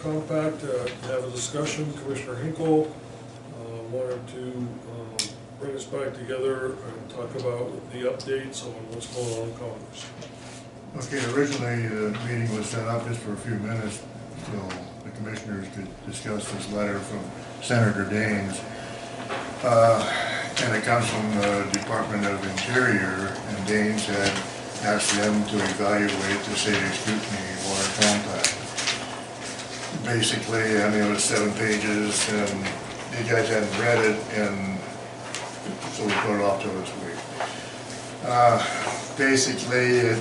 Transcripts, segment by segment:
compact, have a discussion. Commissioner Hinkle wanted to bring us back together and talk about the updates on what's going on in Congress. Okay, originally the meeting was set up just for a few minutes so the commissioners could discuss this letter from Senator Daines. And it comes from the Department of Interior, and Daines had asked them to evaluate the Salish Kootenai water compact. Basically, I mean, it was 7 pages, and you guys hadn't read it, and so we put it off till this week. Basically,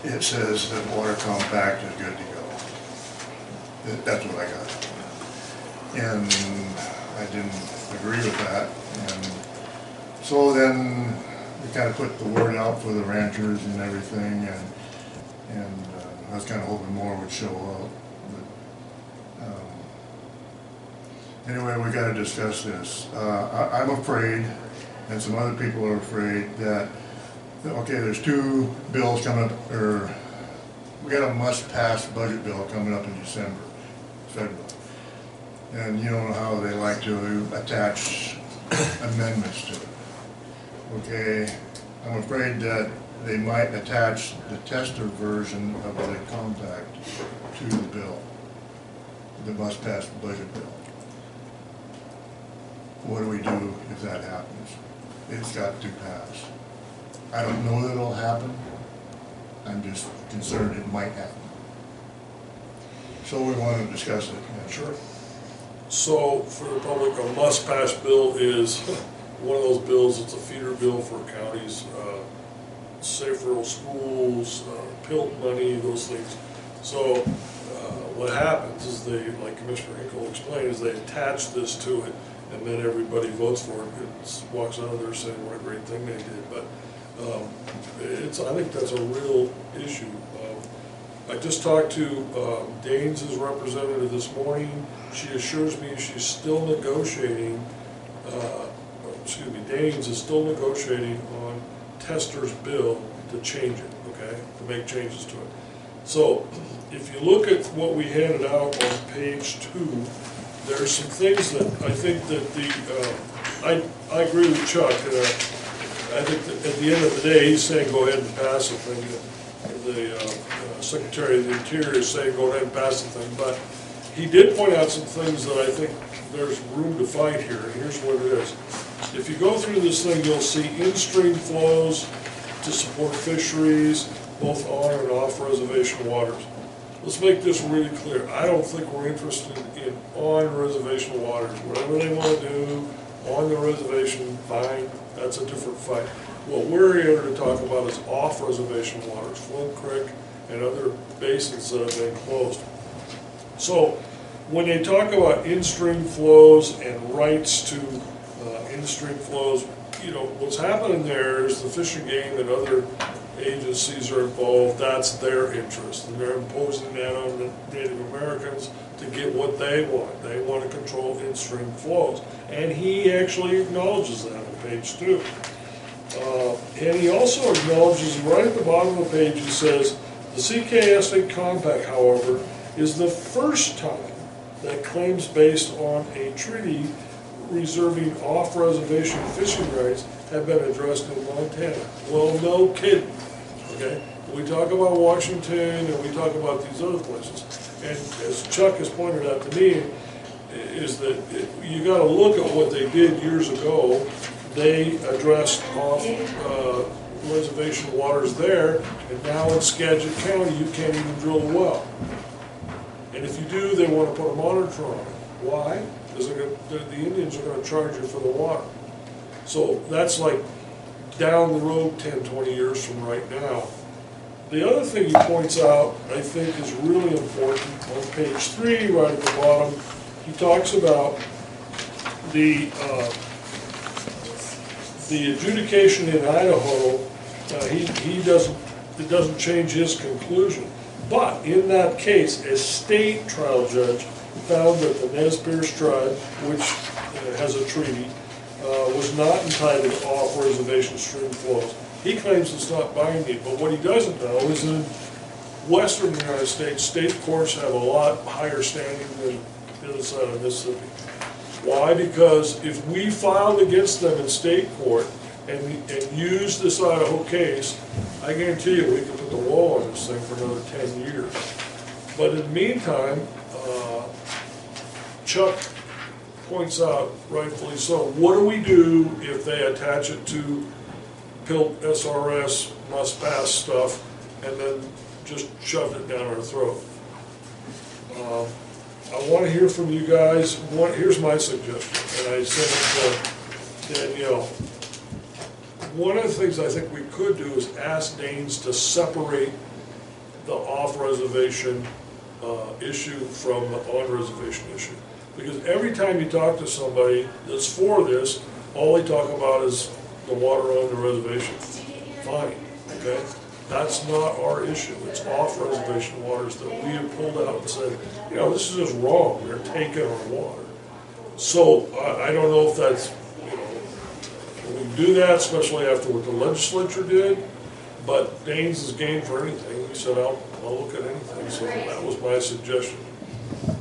it says that water compact is good to go. That's what I got. And I didn't agree with that. And so then we kind of put the word out for the ranchers and everything, and I was kind of hoping more would show up. But anyway, we got to discuss this. I'm afraid, and some other people are afraid that, okay, there's 2 bills coming up, or we got a must-pass budget bill coming up in December, federal. And you know how they like to attach amendments to it. Okay, I'm afraid that they might attach the tester version of the compact to the bill, the must-pass budget bill. What do we do if that happens? It's got to pass. I don't know that it'll happen. I'm just concerned it might happen. So we want to discuss it. Yeah. Sure. So for the public, a must-pass bill is one of those bills. It's a feeder bill for counties, safe rural schools, PILT money, those things. So what happens is they, like Commissioner Hinkle explained, is they attach this to it, and then everybody votes for it and walks out of there saying what a great thing they did. But I think that's a real issue. I just talked to Daines' representative this morning. She assures me she's still negotiating, Daines is still negotiating on Tester's bill to change it, okay, to make changes to it. So if you look at what we handed out on page 2, there's some things that I think that I agree with Chuck. I think that at the end of the day, he's saying go ahead and pass the thing. The Secretary of the Interior is saying go ahead and pass the thing, but he did point out some things that I think there's room to fight here, and here's what it is. If you go through this thing, you'll see in-stream flows to support fisheries, both on and off reservation waters. Let's make this really clear. I don't think we're interested in on-reservation waters. Whatever they want to do on the reservation, fine, that's a different fight. What we're here to talk about is off-reservation waters, Flint Creek and other basins that have been closed. So when they talk about in-stream flows and rights to in-stream flows, you know, what's happening there is the Fish and Game and other agencies are involved. That's their interest, and they're imposing that on the Native Americans to get what they want. They want to control in-stream flows, and he actually acknowledges that on page 2. And he also acknowledges right at the bottom of the page, he says, the CKSA Compact, however, is the first time that claims based on a treaty reserving off-reservation fishing rights have been addressed in Montana. Well, no kidding, okay? We talk about Washington and we talk about these other places. And as Chuck has pointed out to me, is that you got to look at what they did years ago. They addressed off-reservation waters there, and now in Skagit County you can't even drill a well. And if you do, they want to put a monitor on it. Why? Because the Indians are going to charge you for the water. So that's like down the road 10, 20 years from right now. The other thing he points out, I think, is really important. On page 3, right at the bottom, he talks about the adjudication in Idaho. It doesn't change his conclusion. But in that case, a state trial judge found that the Nez Perce tribe, which has a treaty, was not entitled to off-reservation stream flows. He claims it's not binding, but what he doesn't know is in western United States, state courts have a lot higher standing than the other side of Mississippi. Why? Because if we filed against them in state court and used this Idaho case, I guarantee you we could put the wall on this thing for another 10 years. But in the meantime, Chuck points out, rightfully so, what do we do if they attach it to PILT, SRS, must pass stuff, and then just shoved it down our throat? I want to hear from you guys. Here's my suggestion, and I sent it to Danielle. One of the things I think we could do is ask Daines to separate the off-reservation issue from the on-reservation issue. Because every time you talk to somebody that's for this, all they talk about is the water on the reservation. Fine, okay? That's not our issue. It's off-reservation waters that we have pulled out and said, you know, this is just wrong. They're taking our water. So I don't know if that's, you know, we do that, especially after what the legislature did. But Daines is game for anything. He said, I'll look at anything. So that was my suggestion.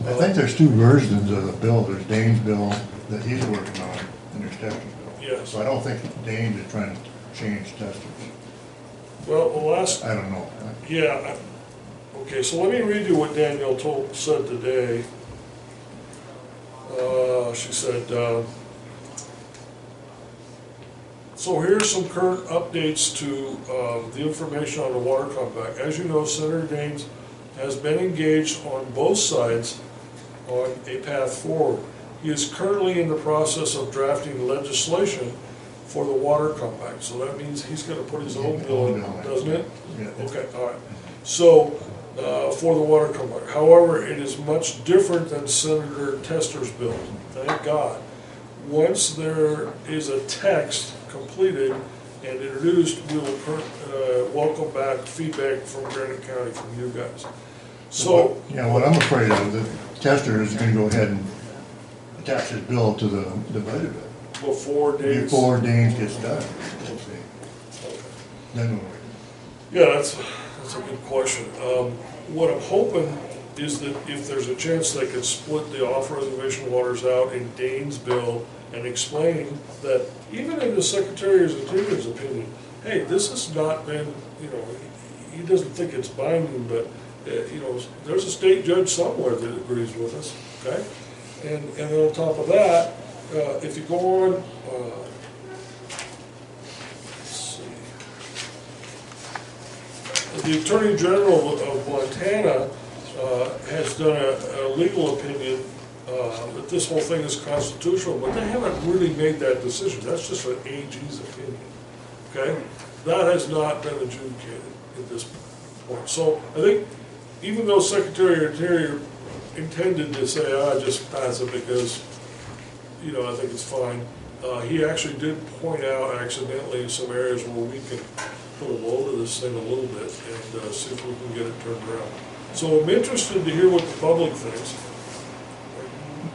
I think there's two versions of the bill. There's Daines' bill that he's working on, and there's Tester's bill. Yes. So I don't think Daines is trying to change Tester's. Well, the last... I don't know. Yeah. Okay, so let me read you what Danielle said today. She said, so here's some current updates to the information on the water compact. As you know, Senator Daines has been engaged on both sides on a path forward. He is currently in the process of drafting legislation for the water compact. So that means he's going to put his own bill in, doesn't it? Yeah. Okay, all right. So for the water compact. However, it is much different than Senator Tester's bill. Thank God. Once there is a text completed and introduced, we will welcome back feedback from Granite County from you guys. So yeah, what I'm afraid of, the Tester is going to go ahead and attach his bill to the budget bill before Daines gets done. We'll see. Then we'll wait. Yeah, that's a good question. What I'm hoping is that if there's a chance they could split the off-reservation waters out in Daines' bill and explain that even in the Secretary of Interior's opinion, hey, this has not been, you know, he doesn't think it's binding, but you know, there's a state judge somewhere that agrees with us, okay? And on top of that, if you go on, let's see, the Attorney General of Montana has done a legal opinion that this whole thing is constitutional, but they haven't really made that decision. That's just an AG's opinion, okay? That has not been adjudicated at this point. So I think even though Secretary of Interior intended to say, just pass it because, you know, I think it's fine, he actually did point out accidentally some areas where we can put a load of this thing a little bit and see if we can get it turned around. So I'm interested to hear what the public thinks.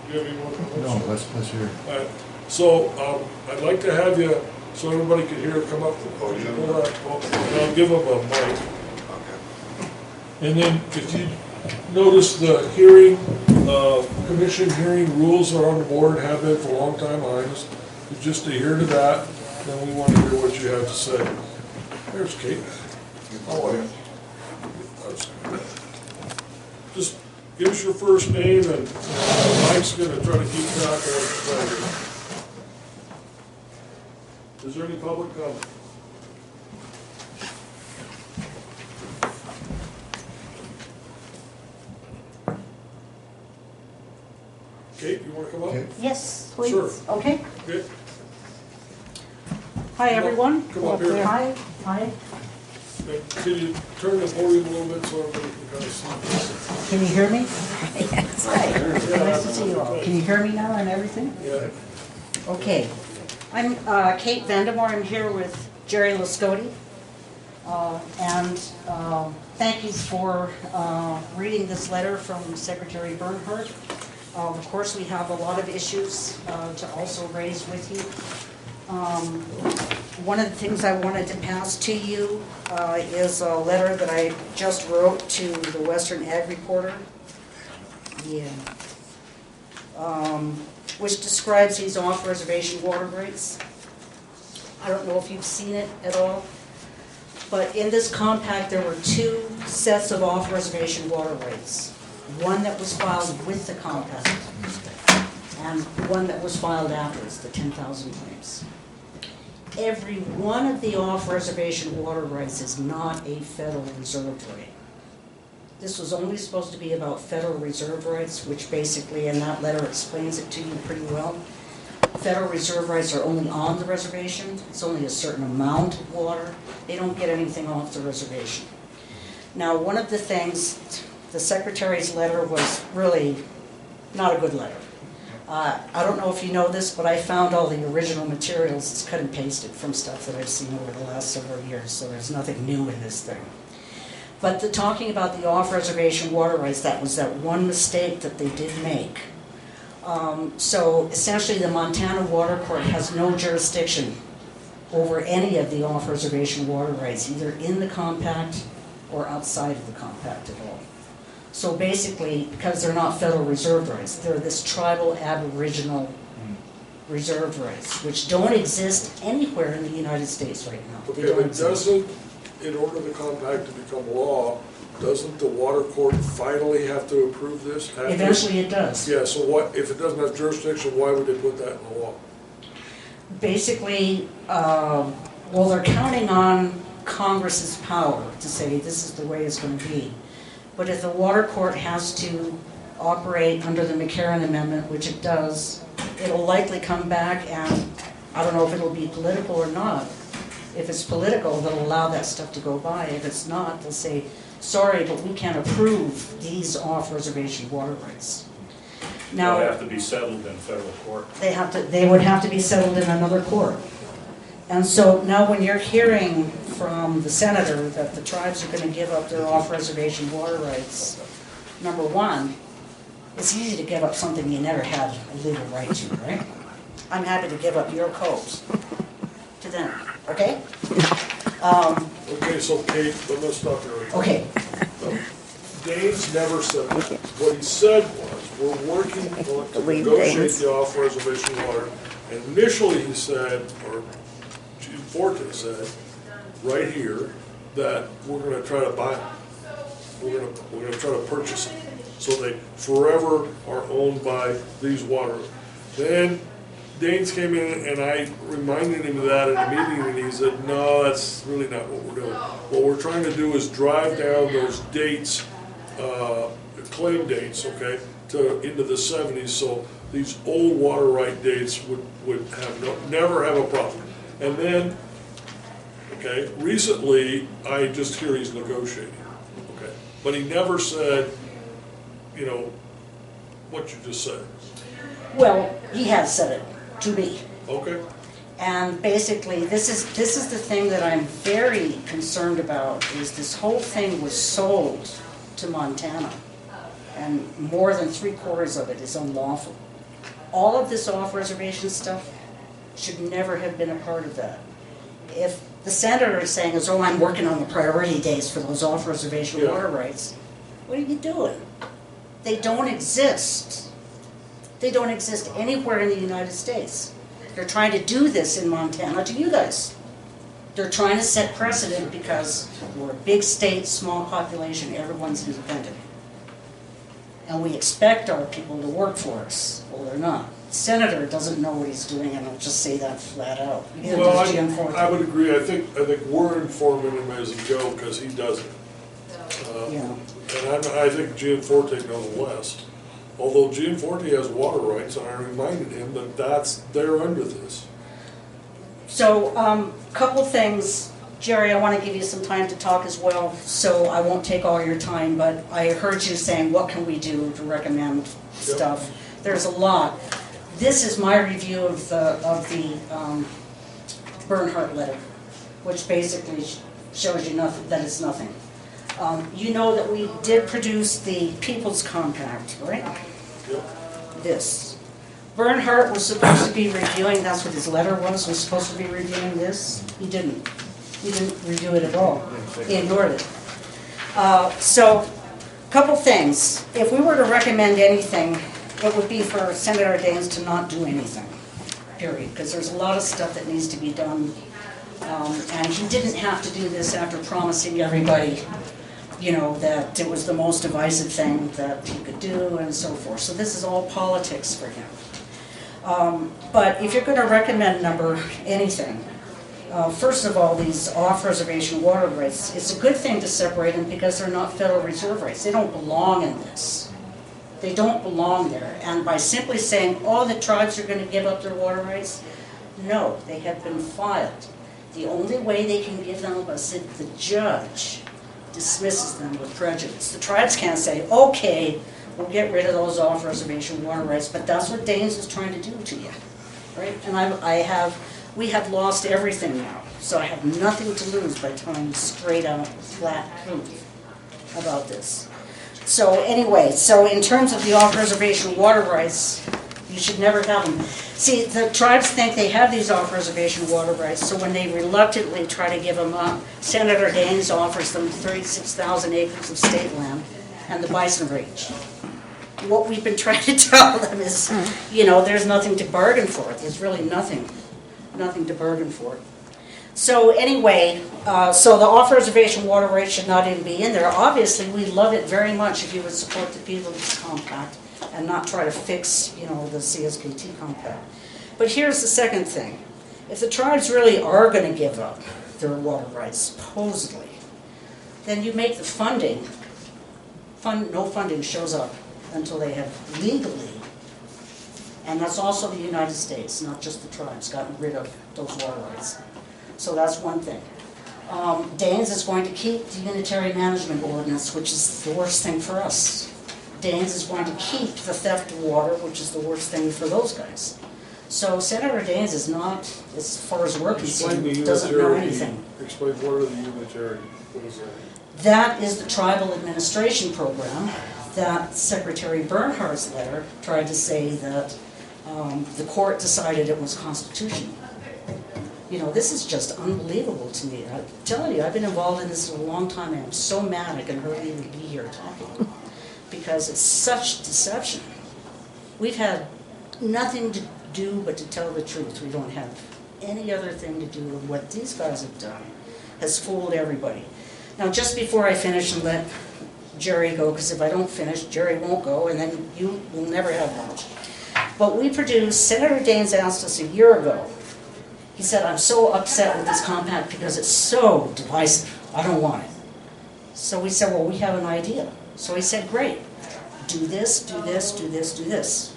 Do you have any more comments? No, let's hear. All right. So I'd like to have you, so everybody can hear, come up. And I'll give them a mic. And then if you notice the hearing, commission hearing rules are on the board, have been for a long time behind us. Just to hear to that, then we want to hear what you have to say. There's Kate. How are you? Just give us your first name, and Mike's going to try to keep track of it. Is there any public comment? Kate, you want to come up? Okay. Yes, please. Sure. Okay. Okay. Hi, everyone. Come up here. Hi. Hi. Can you turn the podium a little bit so everybody can kind of see? Can you hear me? Yes. Hi. Nice to see you all. Can you hear me now and everything? Yeah. Okay. I'm Kate Vandemore. I'm here with Jerry Lascotti. And thank you for reading this letter from Secretary Bernhardt. Of course, we have a lot of issues to also raise with you. one of the things I wanted to pass to you is a letter that I just wrote to the Western Ag Reporter. Yeah. Which describes these off-reservation water rights. I don't know if you've seen it at all, but in this compact there were two sets of off-reservation water rights. One that was filed with the compact and one that was filed afterwards, the 10,000 claims. Every one of the off-reservation water rights is not a Federal Reserve right. This was only supposed to be about Federal Reserve rights, which basically in that letter explains it to you pretty well. Federal Reserve rights are only on the reservation. It's only a certain amount of water. They don't get anything off the reservation. Now, one of the things, the Secretary's letter was really not a good letter. I don't know if you know this, but I found all the original materials. It's cut and pasted from stuff that I've seen over the last several years, so there's nothing new in this thing. But talking about the off-reservation water rights, that was that one mistake that they did make. So essentially the Montana Water Court has no jurisdiction over any of the off-reservation water rights, either in the compact or outside of the compact at all. So basically, because they're not Federal Reserve rights, they're this tribal aboriginal reserve rights, which don't exist anywhere in the United States right now. They Okay, don't but exist. doesn't, in order for the compact to become law, doesn't the water court finally have to approve this? after- Eventually it does. Yeah, so what, if it doesn't have jurisdiction, why would they put that in the law? Basically, well, they're counting on Congress's power to say this is the way it's going to be. But if the water court has to operate under the McCarran Amendment, which it does, it'll likely come back and I don't know if it'll be political or not. If it's political, they'll allow that stuff to go by. If it's not, they'll say, sorry, but we can't approve these off-reservation water rights. Now, They'll have to be settled in federal court. they would have to be settled in another court. And so now when you're hearing from the senator that the tribes are going to give up their off-reservation water rights, number one, it's easy to give up something you never had a legal right to, right? I'm happy to give up your codes to them, okay? Okay, so Kate, but let's stop there. Right now. Okay, Daines never said that. What he said was, we're working on to Leave negotiate Daines. the off-reservation water. And initially he said, or Chief Forte said, right here, that we're gonna try to buy them. We're gonna try to purchase them. So they forever are owned by these water. Then Daines came in and I reminded him of that at a meeting and he said, no, that's really not what we're doing. What we're trying to do is drive down those dates, claim dates, okay, into the 70s, so these old water right dates would have never have a problem. And then, okay, recently, I just hear he's negotiating, okay? But he never said, you know, what you just said, well, he has said it to me. okay? And basically, this is the thing that I'm very concerned about, is this whole thing was sold to Montana, and more than 3/4 of it is unlawful. All of this off-reservation stuff should never have been a part of that. If the senator is saying, oh, I'm working on the priority dates for those off-reservation Yeah. water rights, what are you doing? They don't exist. They don't exist anywhere in the United States. They're trying to do this in Montana to you guys. They're trying to set precedent because we're a big state, small population, everyone's independent. And we expect our people to work for us. Well, they're not. The senator doesn't know what he's doing, and I'll just say that flat out. Neither Well, does Jim Forte. I would agree. I think we're informing him as he goes because he doesn't. Yeah. And I think Gianforte knows less. Although Gianforte has water rights, and I reminded him that they're under this. So, couple things. Jerry, I want to give you some time to talk as well, so I won't take all your time, but I heard you saying, what can we do to recommend stuff? There's a lot. This is my review of the Bernhardt letter, which basically shows you nothing, that it's nothing. You know that we did produce the People's Compact, right? Yep. This. Bernhardt was supposed to be reviewing, that's what his letter was supposed to be reviewing this. He didn't. He didn't review it at all. He ignored it. So, couple things. If we were to recommend anything, it would be for Senator Daines to not do anything, period. Because there's a lot of stuff that needs to be done. And he didn't have to do this after promising everybody, you know, that it was the most divisive thing that he could do and so forth. So this is all politics for him. But if you're going to recommend anything, first of all, these off-reservation water rights, it's a good thing to separate them because they're not Federal Reserve rights. They don't belong in this. They don't belong there. And by simply saying, oh, the tribes are going to give up their water rights, no, they have been filed. The only way they can give them is if the judge dismisses them with prejudice. The tribes can't say, okay, we'll get rid of those off-reservation water rights, but that's what Daines is trying to do to you, right? And we have lost everything now, so I have nothing to lose by telling you straight out, flat truth about this. So anyway, so in terms of the off-reservation water rights, you should never have them. See, the tribes think they have these off-reservation water rights, so when they reluctantly try to give them up, Senator Daines offers them 36,000 acres of state land and the bison range. What we've been trying to tell them is, you know, there's nothing to bargain for. There's really nothing to bargain for. So anyway, so the off-reservation water rights should not even be in there. Obviously, we'd love it very much if you would support the People's Compact and not try to fix, you know, the CSKT Compact. But here's the second thing. If the tribes really are going to give up their water rights, supposedly, then you make the funding, no funding shows up until they have legally, and that's also the United States, not just the tribes, gotten rid of those water rights. So that's one thing. Daines is going to keep the Unitary Management Ordinance, which is the worst thing for us. Daines is going to keep the theft of water, which is the worst thing for those guys. So Senator Daines is not, as far as we're concerned, doesn't know anything. Explain what are the unitary, what is that? That is the Tribal Administration Program that Secretary Bernhardt's letter tried to say that the court decided it was constitutional. You know, this is just unbelievable to me. I'm telling you, I've been involved in this for a long time, and I'm so mad I can hardly even be here talking. Because it's such deception. We've had nothing to do but to tell the truth. We don't have any other thing to do, and what these guys have done has fooled everybody. Now, just before I finish and let Jerry go, because if I don't finish, Jerry won't go, and then you will never have lunch. But we produced, Senator Daines asked us a year ago, he said, I'm so upset with this compact because it's so divisive. I don't want it. So we said, well, we have an idea. So he said, great, do this, do this, do this, do this.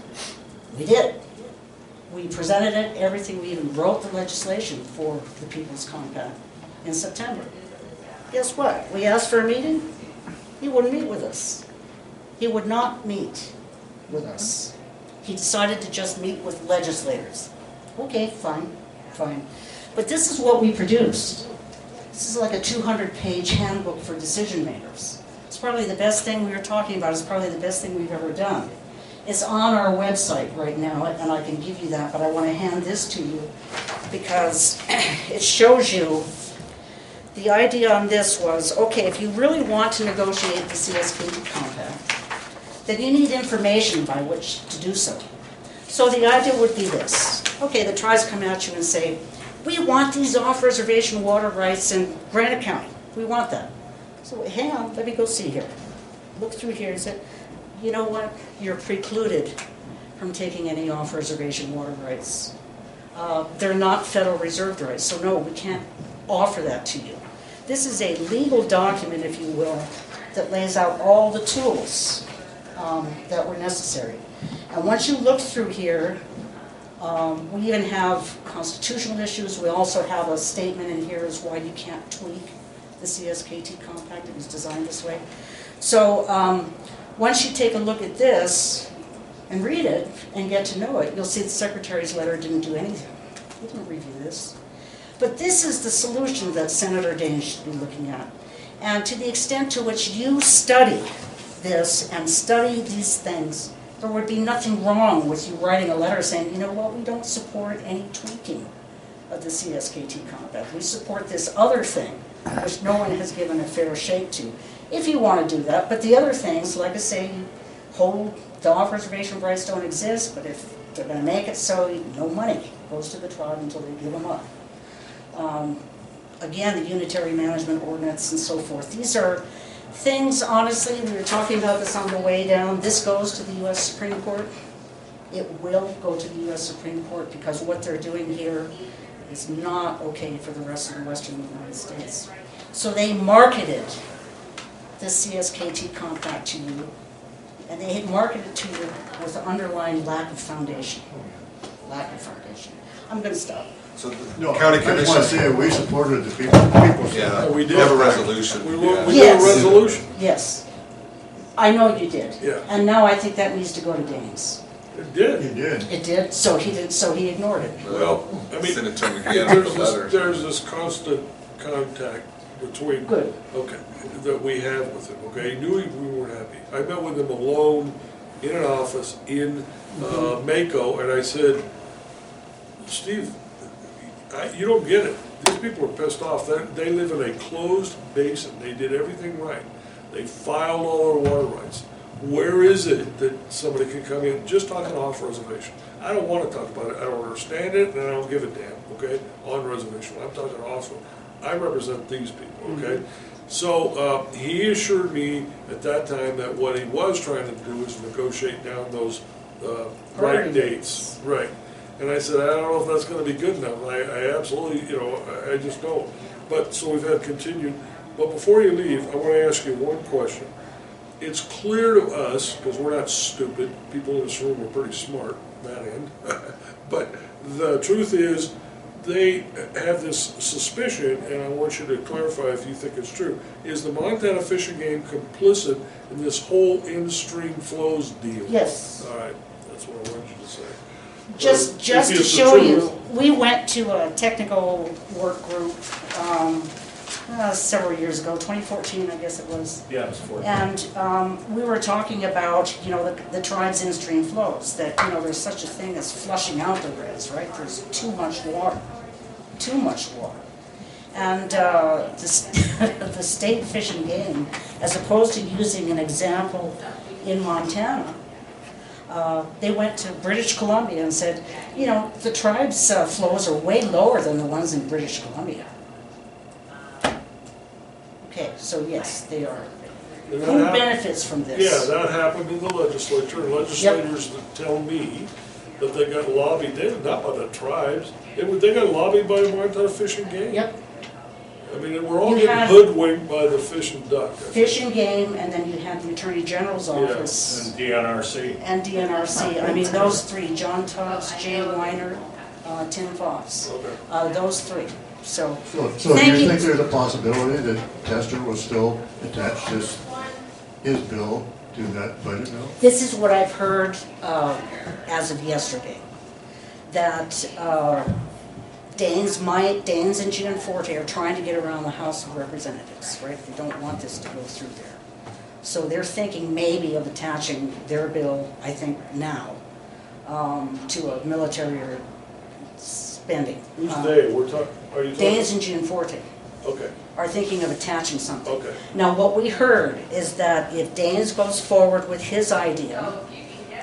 We did. We presented it, everything. We even wrote the legislation for the People's Compact in September. Guess what? We asked for a meeting. He wouldn't meet with us. He would not meet with us. He decided to just meet with legislators. Okay, fine, fine. But this is what we produced. This is like a 200-page handbook for decision makers. It's probably the best thing we were talking about. It's probably the best thing we've ever done. It's on our website right now, and I can give you that, but I want to hand this to you because it shows you. The idea on this was, okay, if you really want to negotiate the CSKT compact, then you need information by which to do so. So the idea would be this. Okay, the tribes come at you and say, we want these off-reservation water rights in Granite County. We want that. So hang on, let me go see here. Look through here and say, you know what? You're precluded from taking any off-reservation water rights. They're not Federal Reserve rights, so no, we can't offer that to you. This is a legal document, if you will, that lays out all the tools that were necessary. And once you look through here, we even have constitutional issues. We also have a statement in here as why you can't tweak the CSKT compact. It was designed this way. So once you take a look at this and read it and get to know it, you'll see the Secretary's letter didn't do anything. He didn't review this. But this is the solution that Senator Daines should be looking at. And to the extent to which you study this and study these things there would be nothing wrong with you writing a letter saying, you know what, we don't support any tweaking of the CSKT compact. We support this other thing, which no one has given a fair shake to. If you want to do that, but the other things, like I say, the off-reservation rights don't exist, but if they're going to make it so, no money goes to the tribe until they give them up. Again, the unitary management ordinance and so forth. These are things, honestly, we were talking about this on the way down. This goes to the U.S. Supreme Court. It will go to the U.S. Supreme Court because what they're doing here is not okay for the rest of the Western United States. So they marketed the CSKT compact to you, and they had marketed to you with the underlying lack of foundation. Lack of foundation. I'm going to stop. So No, the county I just want to commission, say, we supported the people. yeah, We we did. have a resolution. We yeah. did a Yes. resolution. Yes, I know you did. Yeah. And now I think that needs to go to Daines. It did. He did. It did, so he ignored it. Well, I mean, Senator McGinn wrote a letter. there's this constant contact between, Good. okay, that we have with him, okay? He knew we weren't happy. I met with him alone in an office in Mako, and I said, Steve, you don't get it. These people are pissed off. They live in a closed basin. They did everything right. They filed all their water rights. Where is it that somebody can come in just talking off reservation? I don't want to talk about it. I don't understand it, and I don't give a damn, okay, on reservation. I'm talking off. I represent these people, okay? So he assured me at that time that what he was trying to do is negotiate down those right dates. Right. And I said, I don't know if that's going to be good enough. I absolutely, I just don't. But, so we've had continued. But before you leave, I want to ask you one question. It's clear to us, because we're not stupid, people in this room are pretty smart, that end, but the truth is, they have this suspicion, and I want you to clarify if you think it's true, is the Montana Fish and Game complicit in this whole in-stream flows deal? Yes. All right, that's what I want you to say. Just If to it's the show you, truth. we went to a technical work group several years ago, 2014 I guess it was. Yeah, it was 4. And we were talking about, the tribe's in-stream flows, that, there's such a thing as flushing out the res, right? There's too much water, too much water. And the state Fish and Game, as opposed to using an example in Montana, they went to British Columbia and said, the tribe's flows are way lower than the ones in British Columbia. Okay, so yes, they are. And that Who happened- benefits from this? Yeah, that happened in the legislature, and legislators that tell me that they got lobbied, not by the tribes, they got lobbied by Montana Fish and Game. Yep, I mean, we're all You getting had- hoodwinked by the fish and duck. Fish and Game, and then you had the Attorney General's office And DNRC. and DNRC. I mean, those three, John Tubbs, Jay Weiner, Tim Fox, Okay. those three. So, So do Thank you you. think there's a possibility that Tester will still attach his bill to that budget bill? this is what I've heard as of yesterday, that Daines and Gianforte are trying to get around the House of Representatives, right? They don't want this to go through there. So they're thinking maybe of attaching their bill, I think now, to a military or spending. Who's they? Are you talking? Daines and Gianforte Okay, are thinking of attaching something. okay. Now, what we heard is that if Daines goes forward with his idea,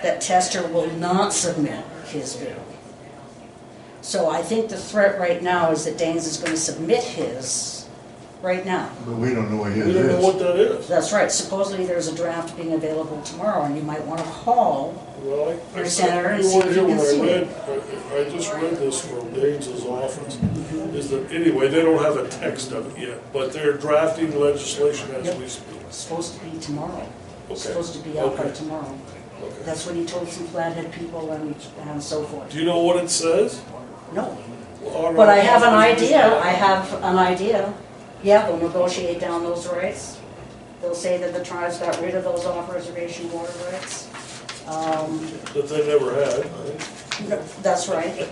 that Tester will not submit his bill. So I think the threat right now is that Daines is going to submit his right now. But we don't know what his We don't know what is. that is. That's right. Supposedly there's a draft being available tomorrow, and you might want to call. Well, Your senator and you see want to if hear you can what see I it. read? I just read this from Daines' office. Is that, anyway, they don't have a text of it yet, but they're drafting legislation as Yep. we speak. It's supposed to be tomorrow. It's Okay. supposed to be out by Okay. tomorrow. Okay. That's what he told some Flathead people and so forth. Do you know what it says? No. Well, all But I right. have an idea, Yeah, they'll negotiate down those rights. They'll say that the tribes got rid of those off-reservation water rights. That they never had. right? That's right.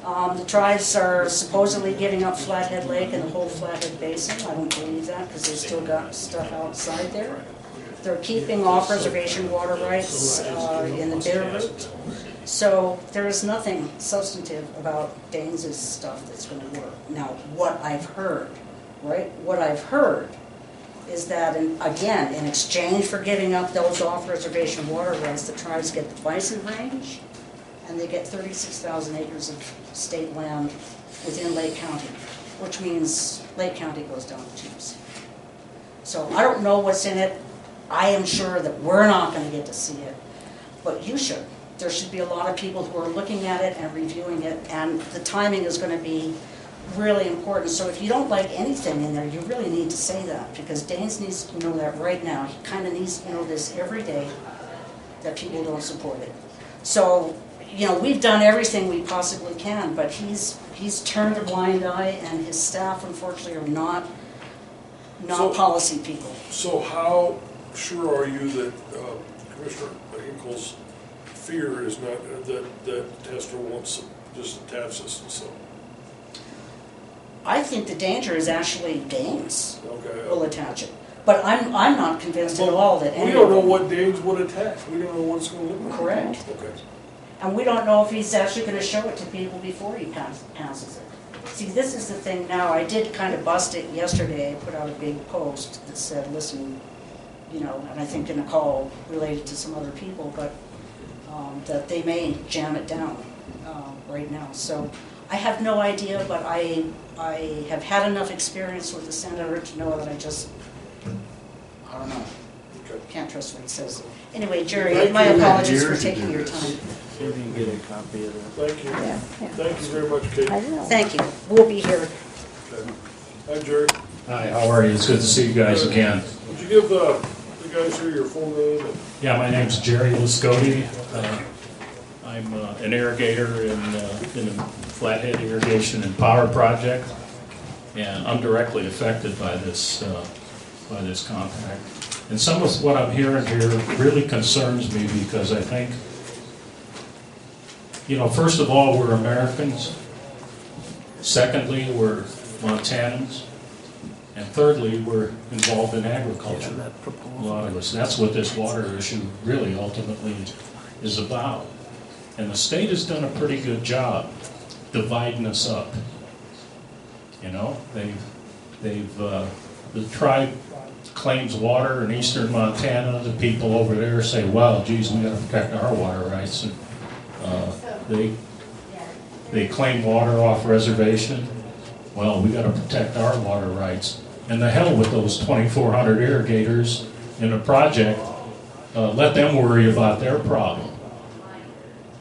The tribes are supposedly giving up Flathead Lake and the whole Flathead Basin. I don't believe that, because they still got stuff outside there. They're keeping off reservation water rights in the Bear Route. So there is nothing substantive about Daines' stuff that's going to work. Now, what I've heard, right? What I've heard is that, again, in exchange for giving up those off-reservation water rights, the tribes get the bison range, and they get 36,000 acres of state land within Lake County, which means Lake County goes down the tubes. So I don't know what's in it. I am sure that we're not going to get to see it, but you should. There should be a lot of people who are looking at it and reviewing it, and the timing is going to be really important. So if you don't like anything in there, you really need to say that, because Daines needs to know that right now. He kind of needs to know this every day, that people don't support it. So, you know, we've done everything we possibly can, but he's turned a blind eye, and his staff, unfortunately, are not policy people. So how sure are you that Commissioner Hinkle's fear is not that Tester wants to just attach this and so? I think the danger is actually Daines Okay. will attach it. But I'm not convinced at all that any We don't of know them- what Daines would attach. We don't know what it's going to look like. Correct. Okay. And we don't know if he's actually going to show it to people before he passes it. See, this is the thing now. I did kind of bust it yesterday. I put out a big post that said, listen, you know, and I think in a call related to some other people, but that they may jam it down right now. So I have no idea, but I have had enough experience with the senator to know that I don't know. Okay. Can't trust what he says. Anyway, Jerry, my apologies for taking your time. See if you can get a copy of that. Thank you. Yeah. Thank you very much, Kate. Thank you. We'll be here. Okay. Hi, Jerry. Hi, how are you? It's good to see you guys again. Would you give the guys here your full name? Yeah, my name's Jerry Lascotti. I'm an irrigator in the Flathead Irrigation and Power Project, and I'm directly affected by this compact. And some of what I'm hearing here really concerns me, because I think, you know, first of all, we're Americans. Secondly, we're Montanans. And thirdly, we're involved in agriculture, a lot of us. That's what this water issue really ultimately is about. And the state has done a pretty good job dividing us up. You know, the tribe claims water in eastern Montana. The people over there say, well, geez, we got to protect our water rights. And they claim water off reservation. Well, we got to protect our water rights. And the hell with those 2,400 irrigators in a project. Let them worry about their problem.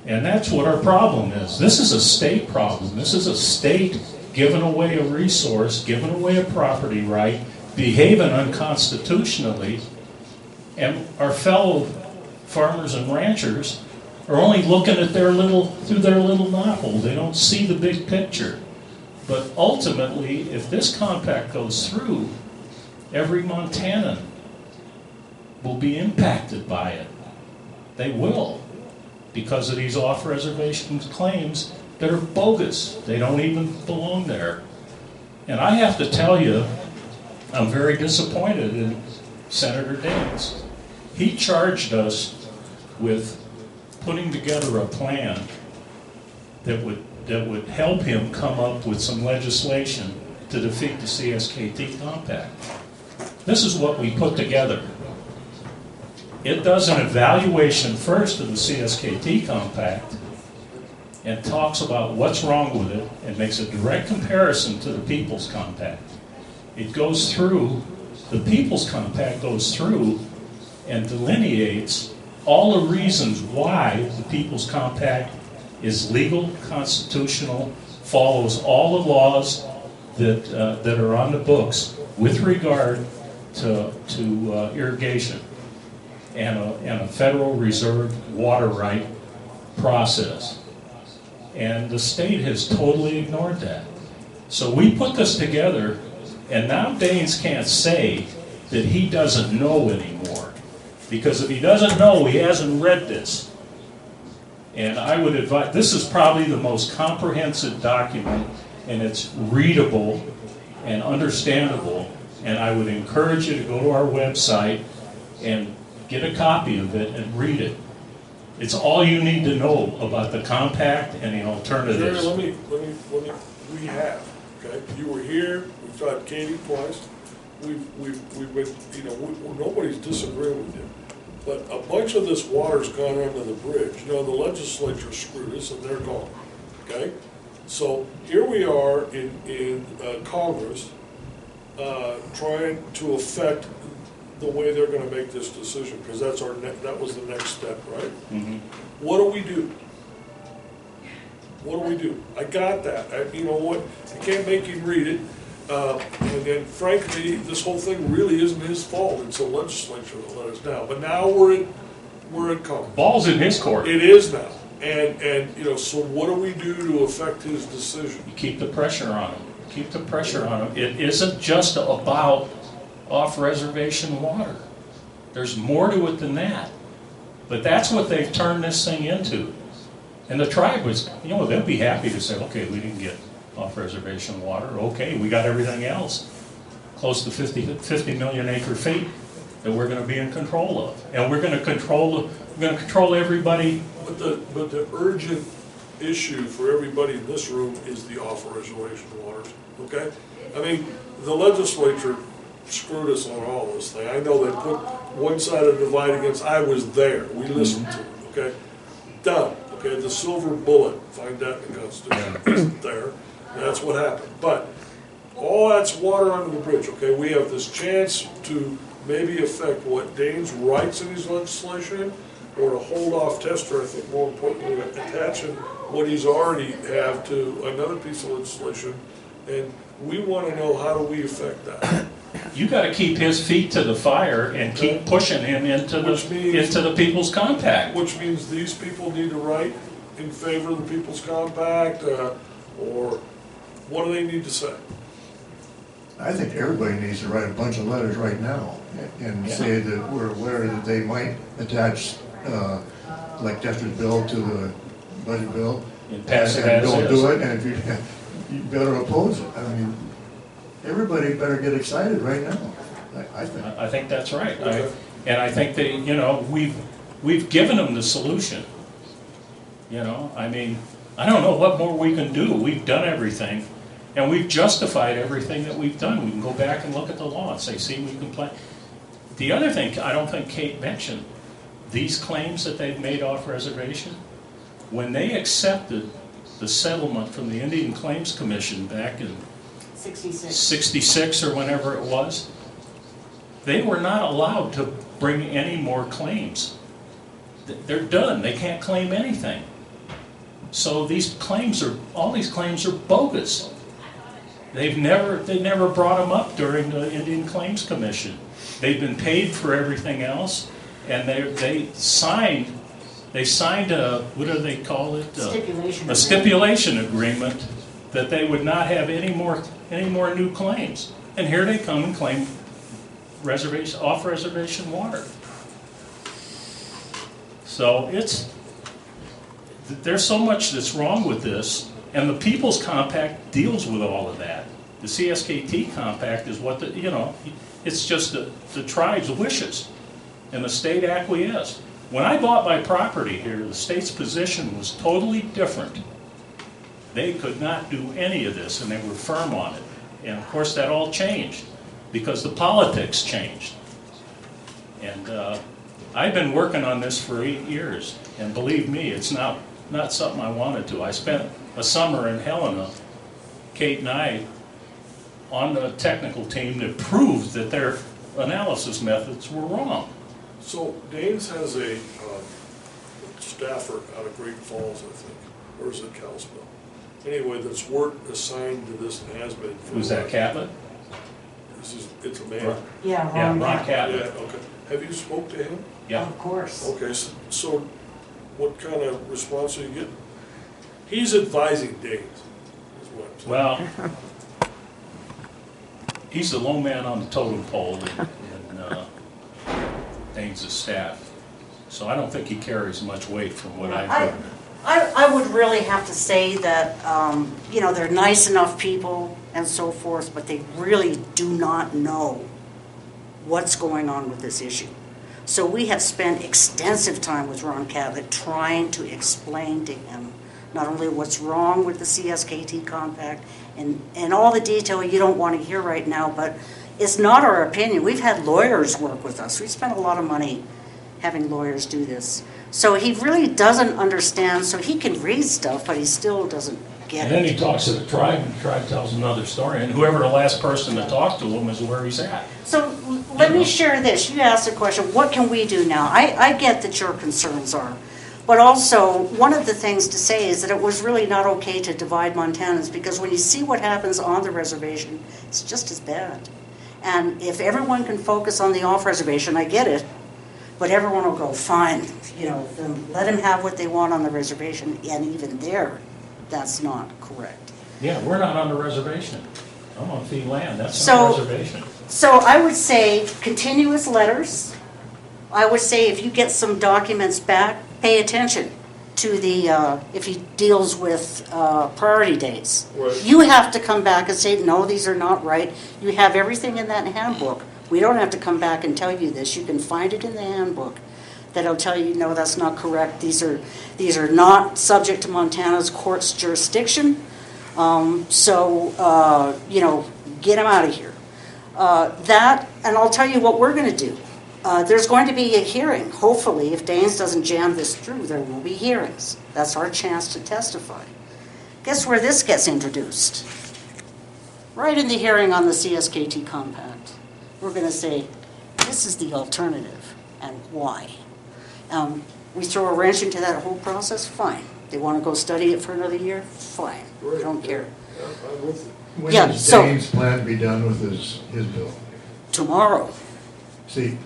And that's what our problem is. This is a state problem. This is a state giving away a resource, giving away a property right, behaving unconstitutionally, and our fellow farmers and ranchers are only looking at through their little knothole. They don't see the big picture. But ultimately, if this compact goes through, every Montanan will be impacted by it. They will, because of these off-reservation claims that are bogus. They don't even belong there. And I have to tell you, I'm very disappointed in Senator Daines. He charged us with putting together a plan that would help him come up with some legislation to defeat the CSKT compact. This is what we put together. It does an evaluation first of the CSKT compact and talks about what's wrong with it and makes a direct comparison to the People's Compact. It goes through, the People's Compact goes through and delineates all the reasons why the People's Compact is legal, constitutional, follows all the laws that are on the books with regard to irrigation and a Federal Reserve water right process. And the state has totally ignored that. So we put this together, and now Daines can't say that he doesn't know anymore. Because if he doesn't know, he hasn't read this. And I would advise, this is probably the most comprehensive document, and it's readable and understandable. And I would encourage you to go to our website and get a copy of it and read it. It's all you need to know about the compact and the Jerry, alternatives. we have, okay? You were here, we've got Katie twice, we've been, you know, nobody's disagreeing with you. But a bunch of this water's gone under the bridge. You know, the legislature screwed us and they're gone, okay? So here we are in Congress, trying to affect the way they're gonna make this decision, because that's that was the next step, right? Mhm. What do? What do? I got that. You know what? I can't make him read it. And then frankly, this whole thing really isn't his fault. It's the legislature that let us down. But now we're in Congress. Ball's in his court. It is now. And you know, so what do we do to affect his decision? You keep the pressure on him. Keep the pressure on him. It isn't just about off-reservation water. There's more to it than that. But that's what they've turned this thing into. And the tribe was, you know, they'll be happy to say, okay, we didn't get off-reservation water. Okay, we got everything else. Close to 50 million acre feet that we're going to be in control of. And we're going to control everybody. But the urgent issue for everybody in this room is the off-reservation waters, okay? I mean, the legislature screwed us on all this thing. I know they put one side of the divide against, I was there, we listened to it, okay? Done, okay, the silver bullet, find that in the Constitution, isn't there, and that's what happened. But all that's water under the bridge, okay? We have this chance to maybe affect what Daines writes in his legislation, or to hold off Tester, I think more importantly, attaching what he's already have to another piece of legislation, and we want to know how do we affect that. You got to keep his feet to the fire and keep pushing him into the People's Compact. Which means these people need to write in favor of the People's Compact, or what do they need to say? I think everybody needs to write a bunch of letters right now and say that we're aware that they might attach, like Tester's bill to the budget bill. And pass it and as don't is. do it, and if you better oppose it. I mean, everybody better get excited right now, I think. I think that's right. Okay. And I think that, you know, we've given them the solution. You know, I mean, I don't know what more we can do. We've done everything, and we've justified everything that we've done. We can go back and look at the law and say, see, we can play. The other thing, I don't think Kate mentioned, these claims that they've made off reservation, when they accepted the settlement from the Indian Claims Commission back in 66 or whenever it was, they were not allowed to bring any more claims. They're done. They can't claim anything. So all these claims are bogus. They never brought them up during the Indian Claims Commission. They've been paid for everything else, and they signed a, what do they call it? A stipulation agreement that they would not have any more new claims. And here they come and claim off-reservation water. So there's so much that's wrong with this, and the People's Compact deals with all of that. The CSKT Compact is what it's just the tribe's wishes, and the state acquiesced. When I bought my property here, the state's position was totally different. They could not do any of this, and they were firm on it. And of course, that all changed because the politics changed. And I've been working on this for 8 years, and believe me, it's not something I wanted to. I spent a summer in Helena, Kate and I, on the technical team that proved that their analysis methods were wrong. So Daines has a staffer out of Great Falls, I think, or is it Kalispell? Anyway, that's work assigned to this and has been. Who's that, Catlett? It's a man. Yeah, Ron Yeah, Catlett. okay. Have you spoke to him? Yeah. Of course. Okay, so what kind of response are you getting? He's advising Daines, is what I'm saying. Well, he's the low man on the totem pole in Daines' staff. So I don't think he carries much weight from what I've heard. I would really have to say that, they're nice enough people and so forth, but they really do not know what's going on with this issue. So we have spent extensive time with Ron Catlett trying to explain to him not only what's wrong with the CSKT compact and all the detail you don't want to hear right now, but it's not our opinion. We've had lawyers work with us. We spent a lot of money having lawyers do this. So he really doesn't understand, so he can read stuff, but he still doesn't get And then it. he talks to the tribe, and the tribe tells another story, and whoever the last person to talk to him is where he's at. So let me share this. You asked the question, what can we do now? I get that your concerns are. But also, one of the things to say is that it was really not okay to divide Montanans, because when you see what happens on the reservation, it's just as bad. And if everyone can focus on the off-reservation, I get it, but everyone will go, fine, then let them have what they want on the reservation, and even there, that's not correct. Yeah, we're not on the reservation. I'm on fee land, that's So- not a reservation. So I would say continuous letters. I would say if you get some documents back, pay attention to the, if he deals with priority dates. Right. You have to come back and say, no, these are not right. You have everything in that handbook. We don't have to come back and tell you this. You can find it in the handbook that'll tell you, no, that's not correct. These are not subject to Montana's court's jurisdiction. Get them out of here. And I'll tell you what we're going to do. There's going to be a hearing. Hopefully, if Daines doesn't jam this through, there will be hearings. That's our chance to testify. Guess where this gets introduced? Right in the hearing on the CSKT compact. We're going to say, this is the alternative, and why. We throw a wrench into that whole process, fine. They want to go study it for another year, fine. Right. I don't care. Yeah, I'm with you. When Yeah, does so- Daines plan to be done with his bill? Tomorrow. See,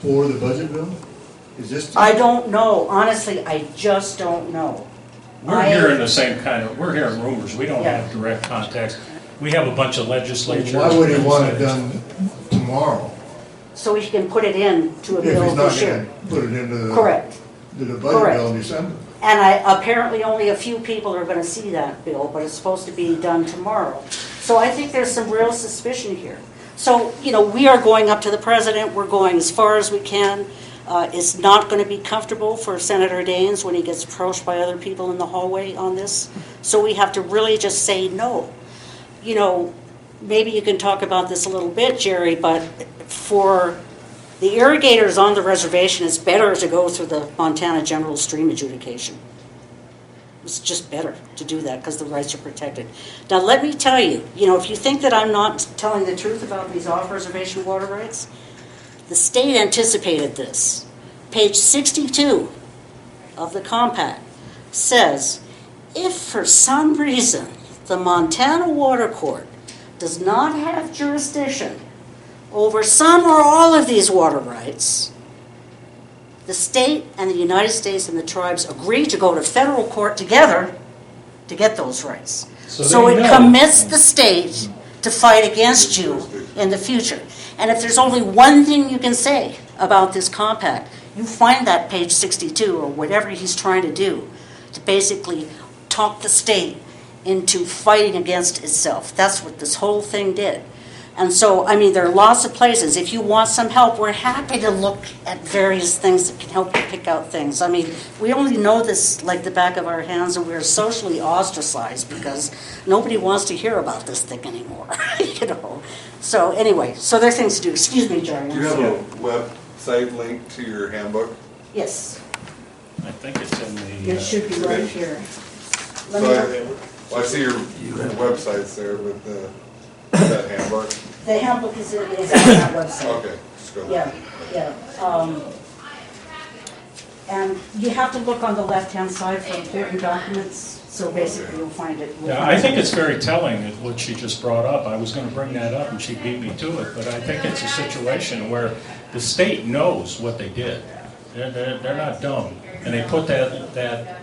for the budget bill? Is this? I don't know. Honestly, I just don't know. We're hearing the same we're hearing rumors, we don't Yeah. have direct contacts. We have a bunch of legislatures. Why would he want it done tomorrow? So he can put it in to a If bill he's not this year. gonna put it into the. Correct. To the budget Correct. bill in December? And apparently only a few people are going to see that bill, but it's supposed to be done tomorrow. So I think there's some real suspicion here. So, we are going up to the president, we're going as far as we can. It's not going to be comfortable for Senator Daines when he gets approached by other people in the hallway on this. So we have to really just say no. Maybe you can talk about this a little bit, Jerry, but for the irrigators on the reservation, it's better to go through the Montana General Stream Adjudication. It's just better to do that because the rights are protected. Now, let me tell you, if you think that I'm not telling the truth about these off-reservation water rights, the state anticipated this. Page 62 of the compact says, if for some reason the Montana Water Court does not have jurisdiction over some or all of these water rights, the state and the United States and the tribes agree to go to federal court together to get those rights. So it commits the state to fight against you in the future. And if there's only one thing you can say about this compact, you find that page 62 or whatever he's trying to do to basically talk the state into fighting against itself. That's what this whole thing did. And so, there are lots of places. If you want some help, we're happy to look at various things that can help you pick out things. We only know this like the back of our hands, and we're socially ostracized because nobody wants to hear about this thing anymore, So anyway, so there are things to do. Excuse me, Jerry. Do you have a website link to your handbook? Yes, I think it's in the. it should be right here. Let So me, I see your websites there with that handbook. the handbook is on that website. Okay, just go. Yeah. And you have to look on the left-hand side for important documents, so basically you'll find it. Yeah, I think it's very telling of what she just brought up. I was going to bring that up and she beat me to it, but I think it's a situation where the state knows what they did. They're not dumb. And they put that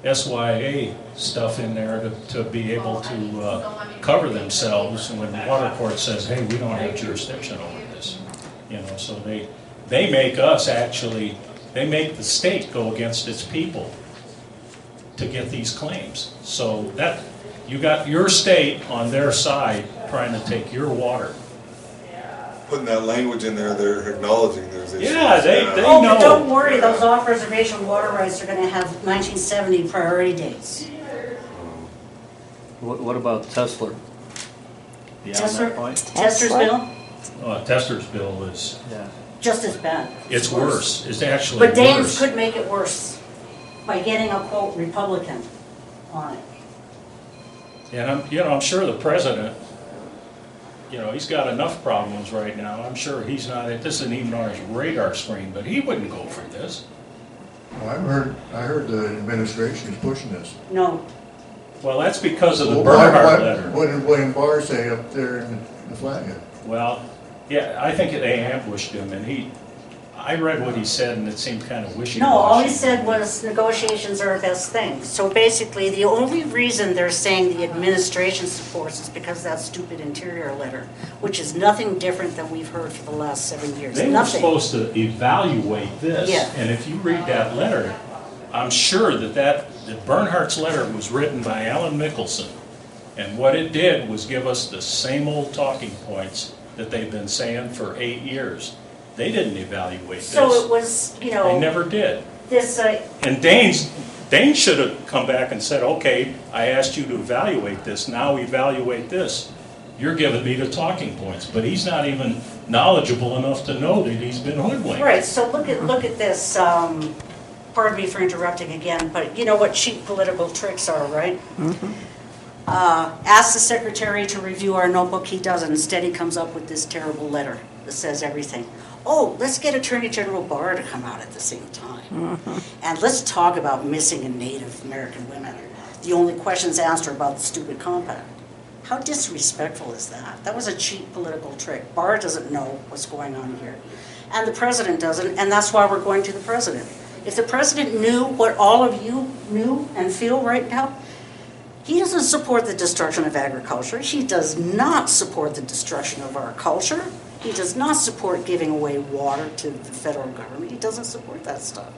SYA stuff in there to be able to cover themselves when the water court says, hey, we don't have jurisdiction over this. So they make us actually, they make the state go against its people to get these claims. So that, you got your state on their side trying to take your water. putting that language in there, they're acknowledging there's issues. Yeah, they Oh, but know. don't worry, those off-reservation water rights are gonna have 1970 priority dates. What about Tesla? Beyond Tesla- that point? Tester's bill, Tester's bill is, Yeah. just as bad. it's worse. It's actually But Daines worse. could make it worse by getting a quote Republican on it. And I'm sure the president, he's got enough problems right now. I'm sure he's not, this isn't even on his radar screen, but he wouldn't go for this. Well, I heard the administration is pushing this. No, Well, that's because of the Well, Bernhardt letter. What did William Barr say up there in the Flathead? Well, yeah, I think they ambushed him, and I read what he said, and it seemed kind of wishy-washy. no, all he said was negotiations are the best thing. So basically, the only reason they're saying the administration supports is because of that stupid interior letter, which is nothing different than we've heard for the last 7 years. They were Nothing. supposed to evaluate this, Yeah. and if you read that letter, I'm sure that Bernhardt's letter was written by Alan Mickelson, and what it did was give us the same old talking points that they've been saying for 8 years. They didn't evaluate this. So it was, They never did. this, And Daines should have come back and said, okay, I asked you to evaluate this, now evaluate this. You're giving me the talking points, but he's not even knowledgeable enough to know that he's been hoodwinked. right, so look at this, pardon me for interrupting again, but you know what cheap political tricks are, right? Ask the secretary to review our notebook, he doesn't, instead he comes up with this terrible letter that says everything. Oh, let's get Attorney General Barr to come out at the same time. And let's talk about missing and Native American women. The only questions asked are about the stupid compact. How disrespectful is that? That was a cheap political trick. Barr doesn't know what's going on here. And the president doesn't, and that's why we're going to the president. If the president knew what all of you knew and feel right now, he doesn't support the destruction of agriculture. He does not support the destruction of our culture. He does not support giving away water to the federal government. He doesn't support that stuff.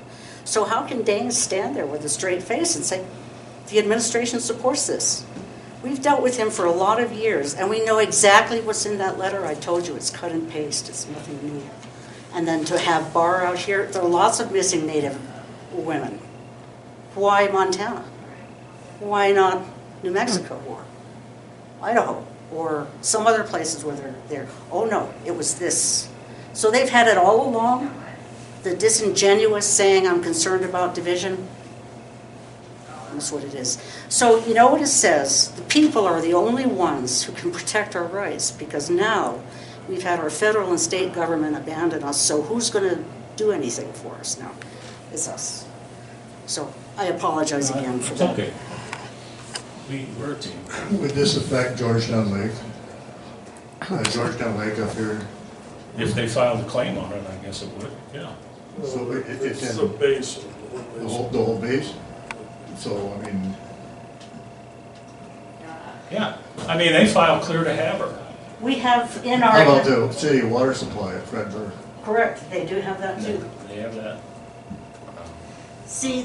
So how can Daines stand there with a straight face and say, the administration supports this? We've dealt with him for a lot of years, and we know exactly what's in that letter. I told you, it's cut and paste. It's nothing new. And then to have Barr out here, there are lots of missing Native women. Why Montana? Why not New Mexico or Idaho or some other places where they're there? Oh no, it was this. So they've had it all along. The disingenuous saying, I'm concerned about division. That's what it is. So you know what it says? The people are the only ones who can protect our rights, because now we've had our federal and state government abandon us, so who's going to do anything for us now? It's us. So I apologize again for It's that. okay. We're a team. Would this affect Georgetown Lake? Georgetown Lake up here? If they filed a claim on it, I guess it would, yeah. So it's It's in the base of the whole base? So, I mean, Yeah, I mean, they filed clear to have her. We have in how about our, the city water supply at Fredberg? correct, they do have that too. They have that. See,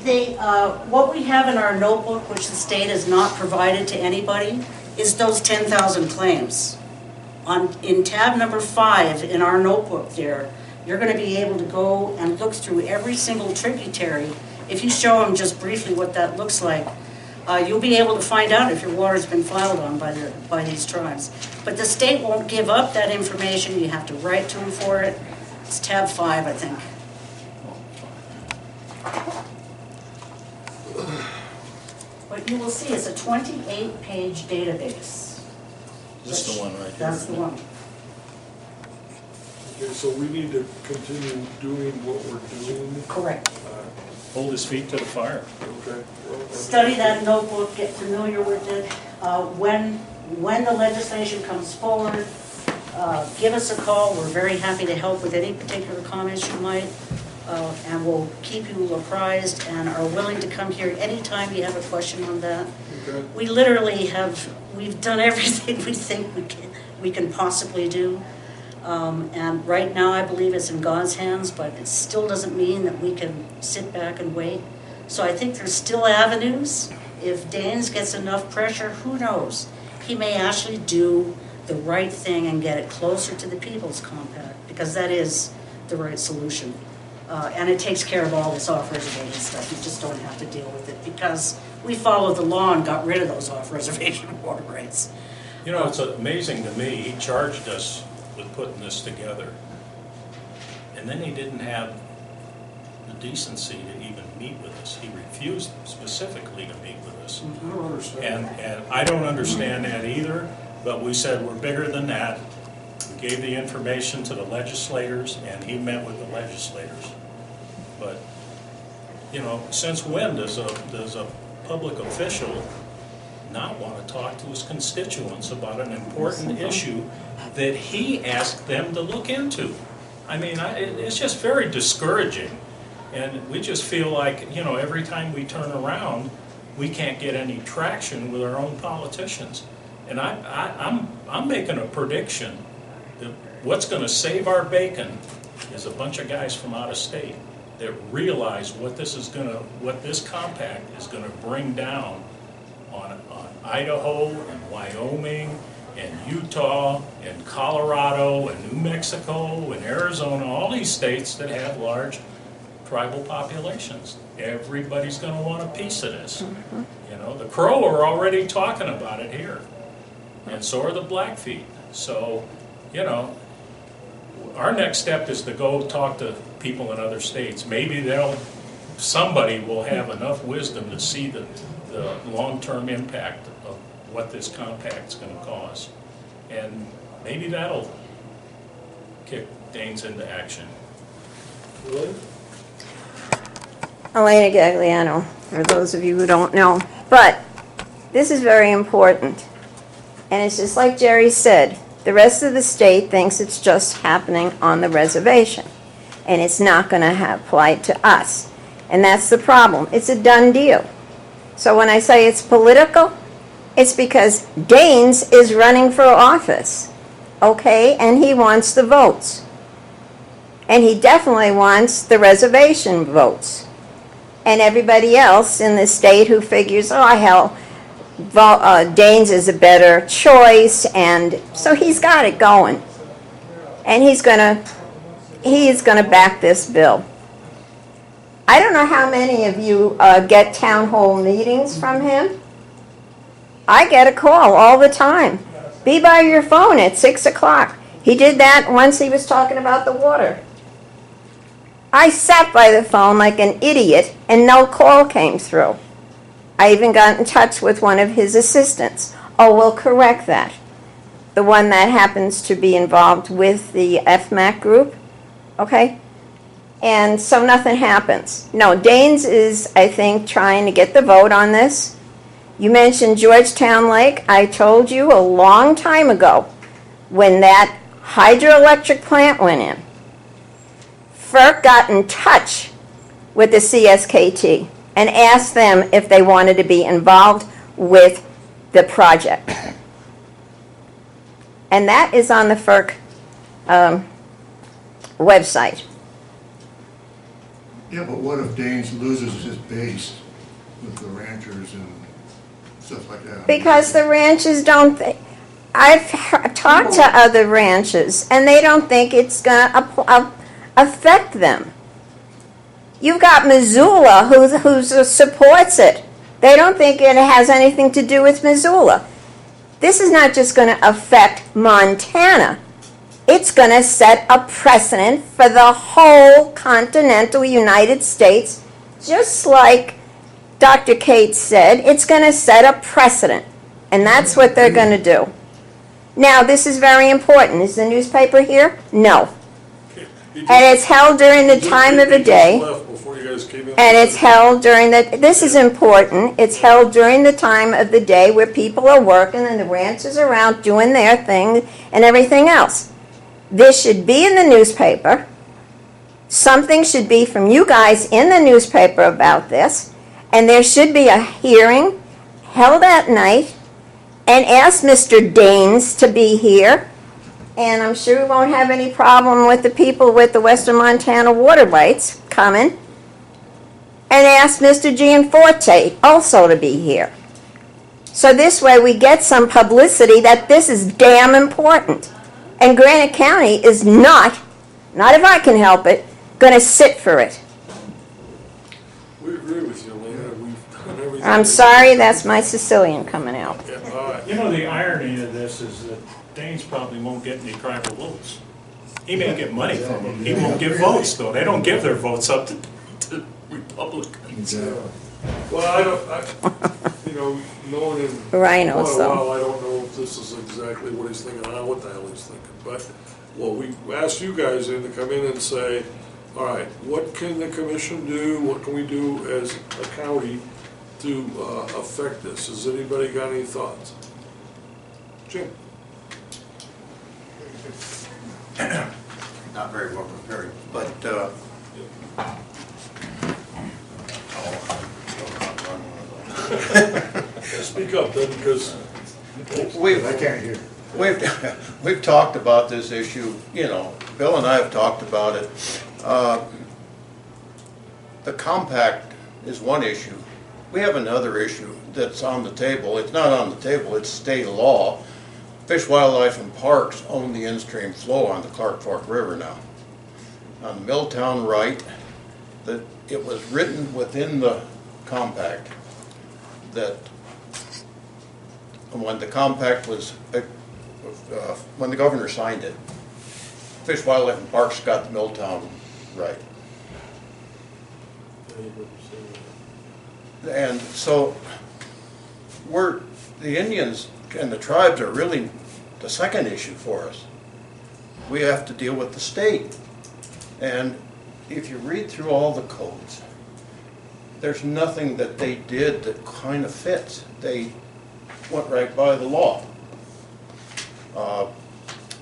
what we have in our notebook, which the state has not provided to anybody, is those 10,000 claims. In tab number 5 in our notebook there, you're going to be able to go and look through every single tributary. If you show them just briefly what that looks like, you'll be able to find out if your water's been filed on by these tribes. But the state won't give up that information. You have to write to them for it. It's tab 5, I think. But you will see it's a 28-page database. This is the one right here. That's the one. Okay, so we need to continue doing what we're doing. Correct. Hold his feet to the fire. Okay. Well, Study that notebook, get familiar with it. When the legislation comes forward, give us a call. We're very happy to help with any particular comments you might, and we'll keep you apprised and are willing to come here anytime you have a question on that. Okay. We literally we've done everything we think we can possibly do. And right now, I believe it's in God's hands, but it still doesn't mean that we can sit back and wait. So I think there's still avenues. If Daines gets enough pressure, who knows? He may actually do the right thing and get it closer to the people's compact, because that is the right solution. And it takes care of all this off-reservation stuff. You just don't have to deal with it, because we followed the law and got rid of those off-reservation water rights. You know, it's amazing to me, he charged us with putting this together. And then he didn't have the decency to even meet with us. He refused specifically to meet with us. I don't understand. And I don't understand that either, but we said we're bigger than that. We gave the information to the legislators, and he met with the legislators. But, you know, since when does a public official not want to talk to his constituents about an important issue that he asked them to look into? I mean, it's just very discouraging. And we just feel like, you know, every time we turn around, we can't get any traction with our own politicians. And I'm making a prediction that what's going to save our bacon is a bunch of guys from out of state that realize what this compact is going to bring down on Idaho and Wyoming and Utah and Colorado and New Mexico and Arizona, all these states that have large tribal populations. Everybody's going to want a piece of this. You know, the Crow are already talking about it here, and so are the Blackfeet. So, you know, our next step is to go talk to people in other states. Maybe somebody will have enough wisdom to see the long-term impact of what this compact's going to cause, and maybe that'll kick Daines into action. Really? Elena Gagliano, for those of you who don't know. But this is very important. And it's just like Jerry said, the rest of the state thinks it's just happening on the reservation. And it's not going to apply to us. And that's the problem. It's a done deal. So when I say it's political, it's because Daines is running for office. Okay? And he wants the votes. And he definitely wants the reservation votes. And everybody else in the state who figures, oh hell, Daines is a better choice, and so he's got it going. And he is gonna back this bill. I don't know how many of you get town hall meetings from him. I get a call all the time. Be by your phone at 6 o'clock. He did that once he was talking about the water. I sat by the phone like an idiot and no call came through. I even got in touch with one of his assistants. Oh, we'll correct that. The one that happens to be involved with the FMAC group. Okay? And so nothing happens. No, Daines is, I think, trying to get the vote on this. You mentioned Georgetown Lake. I told you a long time ago when that hydroelectric plant went in, FERC got in touch with the CSKT and asked them if they wanted to be involved with the project. And that is on the FERC website. Yeah, but what if Daines loses his base with the ranchers and stuff like that? Because the ranchers don't think, I've talked to other ranchers and they don't think it's going to affect them. You've got Missoula who supports it. They don't think it has anything to do with Missoula. This is not just going to affect Montana. It's going to set a precedent for the whole continental United States, just like Dr. Cates said. It's going to set a precedent, and that's what they're going to do. Now, this is very important. Is the newspaper here? No. And it's held during the time of the day. And it's held during this is important, it's held during the time of the day where people are working and the ranchers are out doing their thing and everything else. This should be in the newspaper. Something should be from you guys in the newspaper about this. And there should be a hearing held at night and ask Mr. Daines to be here. And I'm sure we won't have any problem with the people with the Western Montana water rights coming. And ask Mr. Gianforte also to be here. So this way we get some publicity that this is damn important. And Granite County is not if I can help it, gonna sit for it. We agree with you, Lena, we've done everything. I'm sorry, that's my Sicilian coming out. Yeah, all right. You know, the irony of this is that Daines probably won't get any tribal votes. He may get money from them, he won't give votes, though. They don't give their votes up to Republicans. Well, knowing him Rhinos, quite a though. while, I don't know if this is exactly what he's thinking, I don't know what the hell he's thinking. But, well, we asked you guys in to come in and say, all right, what can the commission do, what can we do as a county to affect this? Has anybody got any thoughts? Jim? Not very well prepared, but, Speak up then, because I can't hear. We've talked about this issue, Bill and I have talked about it. The compact is one issue. We have another issue that's on the table. It's not on the table, it's state law. Fish, Wildlife, and Parks own the in-stream flow on the Clark Fork River now. On the Milltown right, that it was written within the compact that when the compact was, when the governor signed it, Fish, Wildlife, and Parks got the Milltown right. And so the Indians and the tribes are really the second issue for us. We have to deal with the state. And if you read through all the codes, there's nothing that they did that kind of fits. They went right by the law.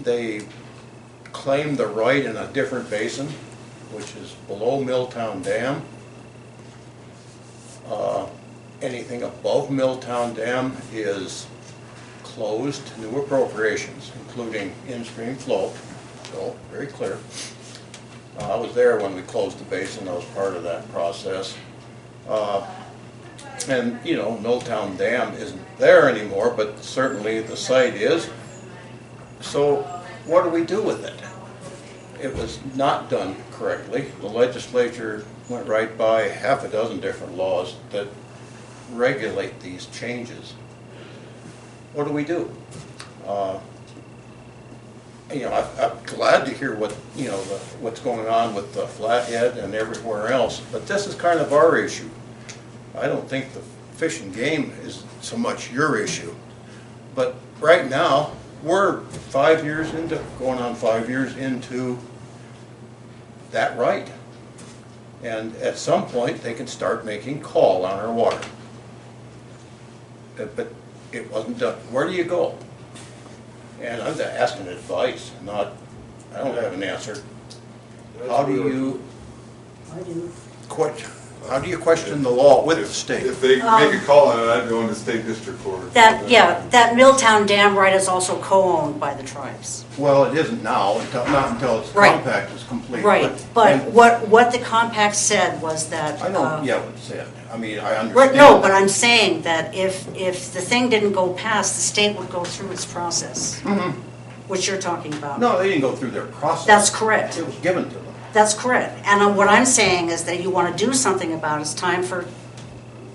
They claimed the right in a different basin, which is below Milltown Dam. Anything above Milltown Dam is closed to new appropriations, including in-stream flow. So, very clear. I was there when we closed the basin. I was part of that process. And, Milltown Dam isn't there anymore, but certainly the site is. So, what do we do with it? It was not done correctly. The legislature went right by half a dozen different laws that regulate these changes. What do we do? I'm glad to hear what's going on with the Flathead and everywhere else, but this is kind of our issue. I don't think the fish and game is so much your issue, but right now we're going on 5 years into that right, and at some point they can start making call on our water. But it wasn't done. Where do you go? And I'm asking advice, I don't have an answer. How do you question the law with the state? If they make a call on it, I'd go into state district court. That Milltown Dam right is also co-owned by the tribes. Well, it isn't now, not until its Right. compact is complete. Right, but what the compact said was that. I know, what it said. I understand. Right, no, but I'm saying that if the thing didn't go past, the state would go through its process, which you're talking about. No, they didn't go through their process. That's correct. It was given to them. That's correct. And what I'm saying is that you want to do something about it. It's time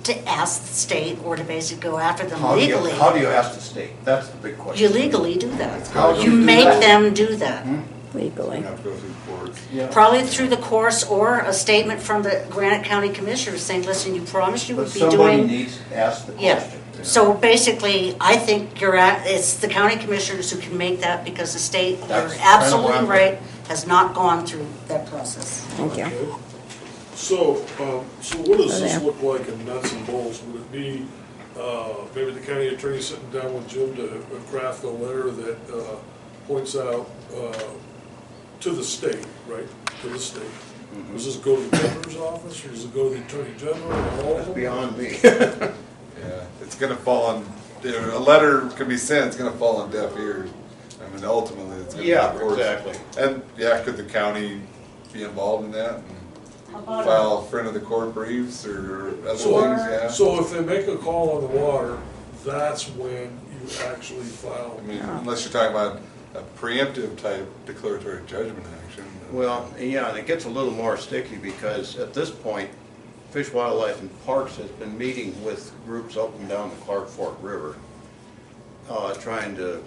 to ask the state or to basically go after them legally. How do you ask the state? That's the big question. You legally do that. How do You do make that? them do that. Legally. You have to go through courts. Yeah. Probably through the course or a statement from the Granite County Commissioners saying, listen, you promised you But would be somebody doing. needs to ask the Yeah. question. So basically, I think it's the county commissioners who can make that because the state, you're That's absolutely kind of right, has not gone through that process. Thank you. Okay. So what does this there. look like in nuts and bolts? Would it be, maybe the county attorney sitting down with Jim to craft a letter that points out to the state, right, to the state? Does this go to the governor's office, or does it go to the attorney general, or all of That's them? beyond me. Yeah, it's gonna fall on, a letter can be sent, it's gonna fall on deaf ears. Ultimately, it's gonna be Yeah, the courts. exactly. And, could the county be involved in that? How And about file friend of the court briefs or other So, things, so if they make a call on the water, that's when you actually file. I mean, unless you're talking about a preemptive type declaratory judgment action. Well, yeah, and it gets a little more sticky because at this point, Fish, Wildlife, and Parks has been meeting with groups up and down the Clark Fork River, trying to,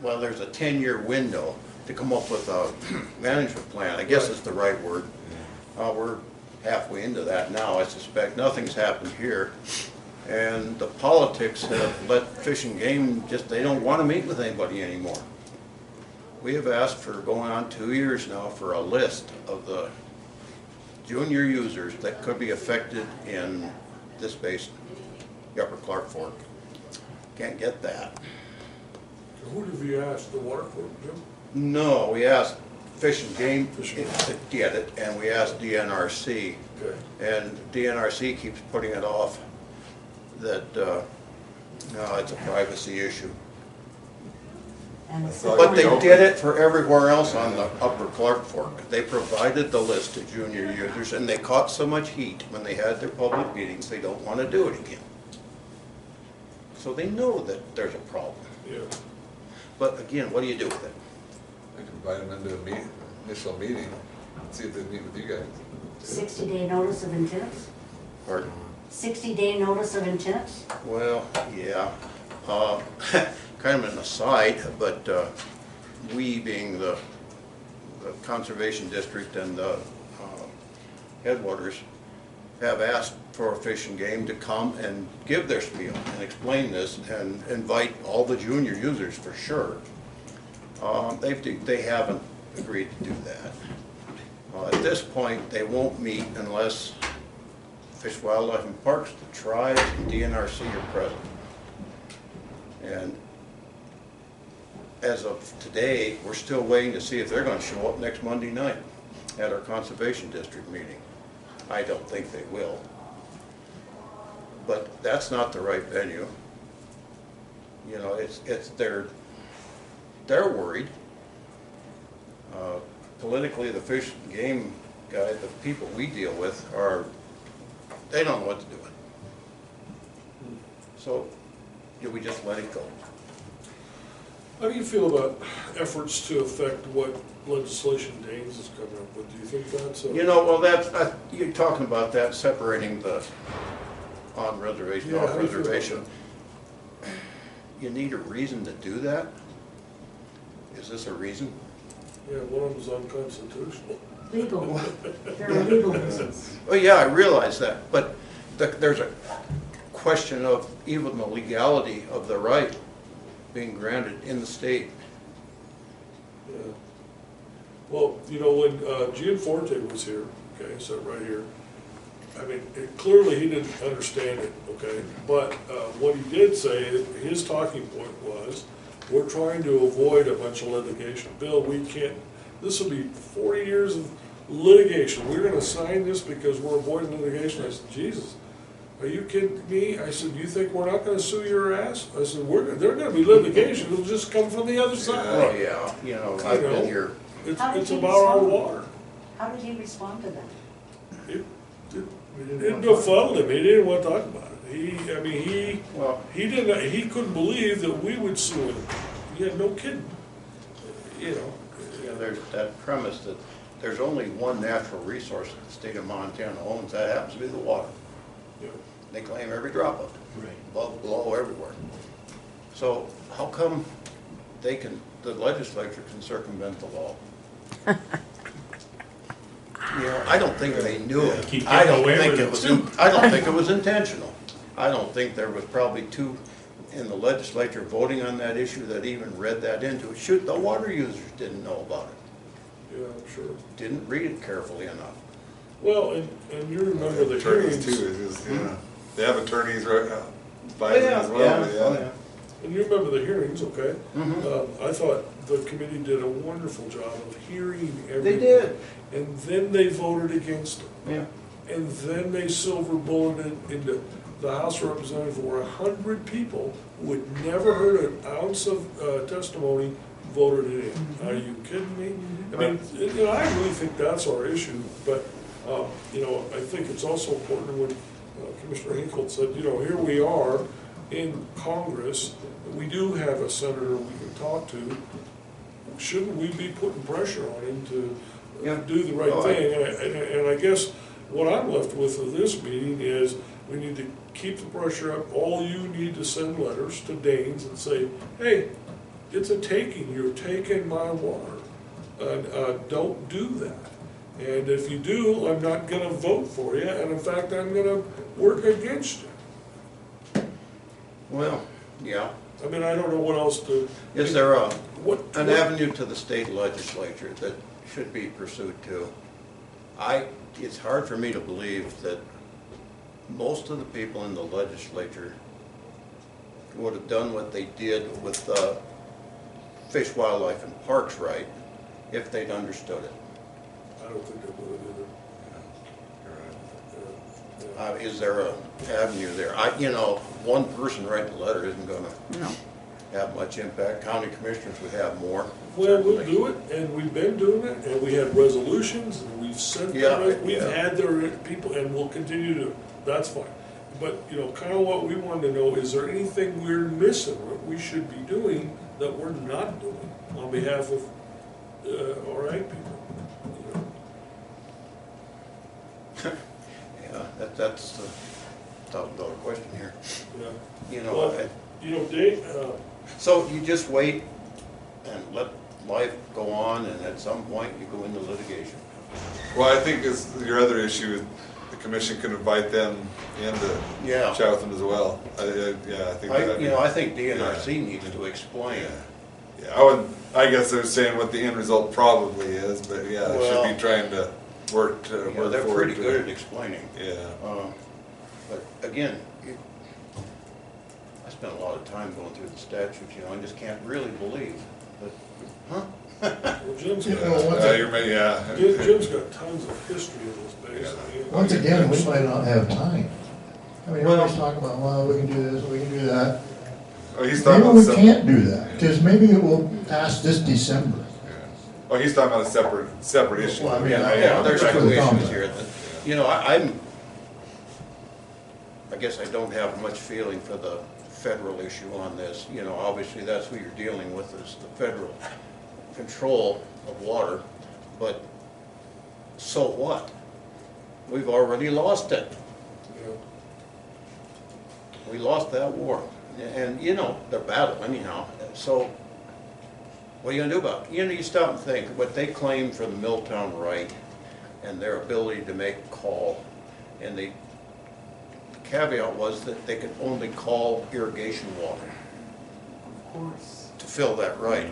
well, there's a 10-year window to come up with a management plan. I guess is the right word. We're halfway into that now. I suspect nothing's happened here. And the politics have let Fish and Game just, they don't want to meet with anybody anymore. We have asked for going on 2 years now for a list of the junior users that could be affected in this basin, the upper Clark Fork. Can't get that. Who have you asked, the water court, Jim? No, we asked Fish and Game Fish to and get it, and we asked DNRC. Okay. And DNRC keeps putting it off, that, no, it's a privacy issue. And I it's thought But they Okay. did it for everywhere else on the upper Clark Fork. They provided the list to junior users, and they caught so much heat when they had their public meetings, they don't want to do it again. So they know that there's a problem. Yeah. But again, what do you do with it? I can invite them into a initial meeting, and see if they meet with you guys. 60-day notice of intent? Pardon? 60-day notice of intent? Well, yeah. Kind of an aside, but we being the Conservation District and the Headwaters have asked for Fish and Game to come and give their spiel and explain this and invite all the junior users for sure. They haven't agreed to do that. At this point, they won't meet unless Fish, Wildlife, and Parks, the tribes, and DNRC are present. And as of today, we're still waiting to see if they're going to show up next Monday night at our Conservation District meeting. I don't think they will. But that's not the right venue. You know, they're worried. Politically, the Fish and Game guy, the people we deal with they don't know what to do with it. So, do we just let it go? How do you feel about efforts to affect what legislation Daines is coming up with? Do you think that's a... You know, well, you're talking about that, separating the on-reservation, Yeah, how do you feel about off-reservation. You need a reason to do that? Is this a reason? Yeah, one of them's unconstitutional. Legal. There are legal reasons. Oh, yeah, I realize that, but there's a question of even the legality of the right being granted in the state. Yeah. Well, you know, when Gianforte was here, okay, so right here, I mean, clearly he didn't understand it, okay? But what he did say, his talking point was, we're trying to avoid a bunch of litigation. Bill, we can't, this will be 40 years of litigation. We're gonna sign this because we're avoiding litigation. I said, Jesus, are you kidding me? I said, you think we're not gonna sue your ass? I said, they're gonna be litigation. It'll just come from the other side. Oh, yeah, you know, I've been here. It's about our water. How did he respond to that? It befuddled him. He didn't want to talk about it. Well, He couldn't believe that we would sue him. Yeah, no kidding. You know. yeah, there's that premise that there's only one natural resource that the state of Montana owns, that happens to be the water. Yeah. They claim every drop of it. Right. Above, below, everywhere. So how come the legislature can circumvent the law? You know, I don't think they knew it. keep I getting don't away think with it it, was, too. I don't think it was intentional. I don't think there was probably two in the legislature voting on that issue that even read that into it. Shoot, the water users didn't know about it. Yeah, I'm sure. Didn't read it carefully enough. Well, and you remember the Attorneys hearings. too, it's just, yeah. They have attorneys right now, advising as well, yeah. And you remember the hearings, okay? Mhm. I thought the committee did a wonderful job of hearing everything. They did. And then they voted against it. Yeah. And then they silver bulleted into the House of Representatives where 100 people who had never heard an ounce of testimony voted it in. Are you kidding me? I mean, you know, I really think that's our issue, but, you know, I think it's also important when Commissioner Hinkle said, you know, here we are, in Congress, we do have a senator we can talk to. Shouldn't we be putting pressure on him to Yeah. do the right Oh, thing? And I guess what I'm left with this meeting is we need to keep the pressure up. All you need to send letters to Daines and say, hey, it's a taking, you're taking my water. Don't do that. And if you do, I'm not gonna vote for you, and in fact, I'm gonna work against you. Well, yeah. I mean, I don't know what else to. Is there What an avenue to the state legislature that should be pursued too? It's hard for me to believe that most of the people in the legislature would have done what they did with Fish, Wildlife, and Parks right if they'd understood it. I don't think I would either. Is there a avenue there? One person writing a letter isn't gonna No. have much impact. County commissioners would have more. Well, we'll certainly. do it, and we've been doing it, and we have resolutions, and we've sent Yeah, them, we've yeah. had their people, and we'll continue to, that's fine. But, kind of what we wanted to know, is there anything we're missing, what we should be doing that we're not doing on behalf of, our ag people? Yeah, that's the $1,000 question here. Yeah. Well, Dave, So you just wait and let life go on, and at some point you go into litigation. Well, I think is your other issue, the commission can invite them in to Yeah. chat with them as well. I think that. I think DNRC needs to explain. Yeah, I guess they're saying what the end result probably is, but yeah, they Well, should be trying to work They're forward pretty to good it. at explaining. Yeah. But again, I spent a lot of time going through the statutes, I just can't really believe that, well, Jim's Yeah. got, Jim's got tons of history in this base. I mean, Once again, we might not have time. I mean, Well- everybody's talking about, well, we can do this, we can do that. Oh, he's talking Maybe about we separate. can't do that, because maybe it will pass this December. Oh, he's talking about a separate issue. Well, I mean, yeah, there's Right. two issues here that, I guess I don't have much feeling for the federal issue on this. Obviously that's who you're dealing with, is the federal control of water, but so what? We've already lost it. Yeah. We lost that war, and the battle anyhow, so what are you gonna do about it? You stop and think, what they claim for the Milltown right and their ability to make a call, and the caveat was that they could only call irrigation water Of course. to fill that right.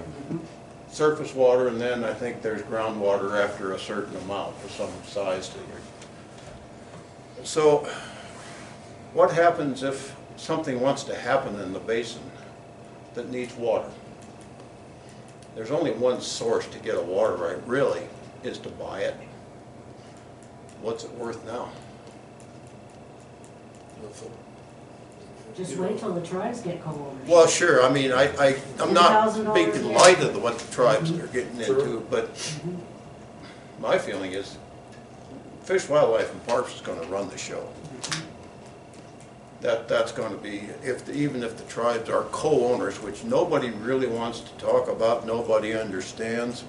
Surface water, and then I think there's groundwater after a certain amount or some size to it. So what happens if something wants to happen in the basin that needs water? There's only one source to get a water right, really, is to buy it. What's it worth now? Nothing. Just wait till the tribes get co-ownership. Well, sure, I'm not $10,000 making yeah. light of what the tribes are getting Sure. into, but my feeling is Fish, Wildlife, and Parks is gonna run the show. That's gonna be, even if the tribes are co-owners, which nobody really wants to talk about, nobody understands,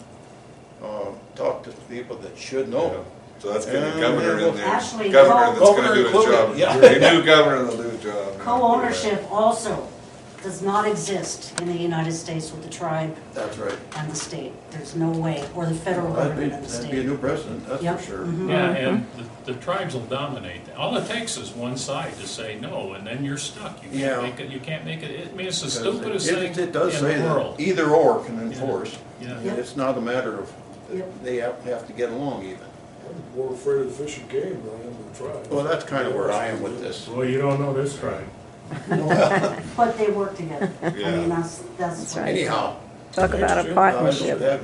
talk to people that should know. So that's gonna be governor in there. Actually, Governor that's gonna do his Governor job. included, yeah. The new governor will do his job. Co-ownership also does not exist in the United States with the tribe That's right. and the state. There's no way, or the federal That'd be government and the a state. new precedent, that's Yep. for sure. Mhm. Yeah, and the tribes will dominate. All it takes is one side to say no, and then you're stuck. You Yeah. can't make it, you can't make it, I mean, it's the Because stupidest it- thing It does in say the that world. either or can enforce. Yeah. Yep. It's not a matter of, Yep. they have to get along even. I'm more afraid of the fish and game than I am of the tribe. Well, that's kind of where I am with this. Well, you don't know this tribe. But they work together. I Yeah. mean, that's. That's right. Anyhow, Talk about a I don't partnership. have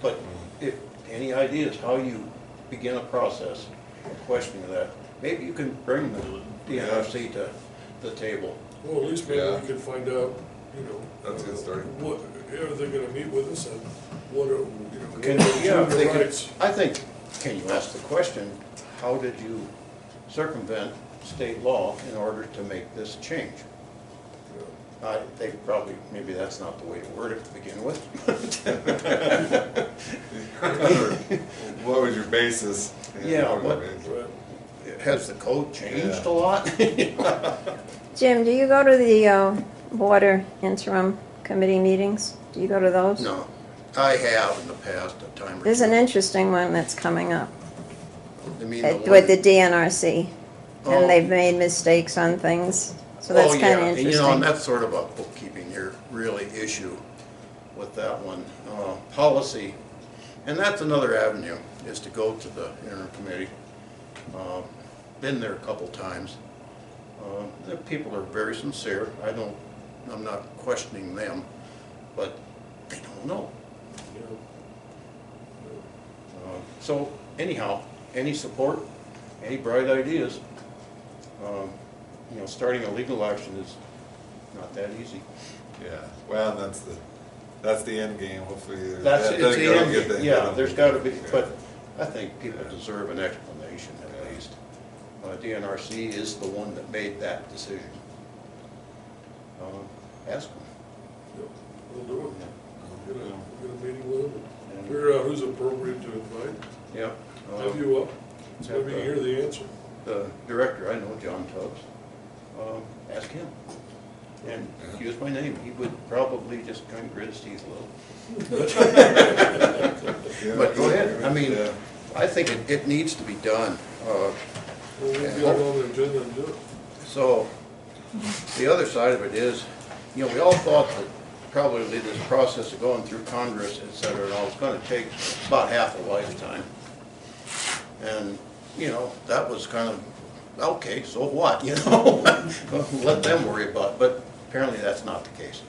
but if, any ideas how you begin a process of questioning that, maybe you can bring the DNRC to the table. Well, at least maybe Yeah. we can find out, That's a good start. what, are they gonna meet with us and what are, Can, what are yeah, the they could, rights? I think, can you ask the question, how did you circumvent state law in order to make this change? They probably, maybe that's not the way to word it to begin with. What was your basis? Yeah, what was your what- basis? Has the code changed Yeah. a lot? Jim, do you go to the water interim committee meetings? Do you go to those? No, I have in the past a time or There's two. an interesting one that's coming up I mean, the with the one- DNRC. Oh. And they've made mistakes on things, so that's Oh, kind of yeah, interesting. you know, and that's sort of a bookkeeping here, really issue with that one. Policy, and that's another avenue, is to go to the interim committee. Been there a couple times. The people are very sincere. I'm not questioning them, but they don't know. So anyhow, any support, any bright ideas? You know, starting a legal action is not that easy. Yeah, well, that's the end game, hopefully. That's, that it's doesn't the go end, get the- yeah, there's gotta be, Yeah. but I think people deserve an explanation at least. DNRC is the one that made that decision. Ask them. Yep, we'll do it. Get a meeting with them, and figure out who's appropriate to invite. Yeah. Have you up, so maybe you hear the answer. The director, I know, John Tubbs, ask him. And use my name, he would probably just kind of grit his teeth a little. Yeah. But go ahead, I mean, Yeah. I think it needs to be done. Well, we'll get it on the agenda and do it. So, the other side of it is, you know, we all thought that probably this process of going through Congress, et cetera, and all, was gonna take about half a lifetime. And, you know, that was kind of, okay, so what, you know? Let them worry about it, but apparently that's not the case.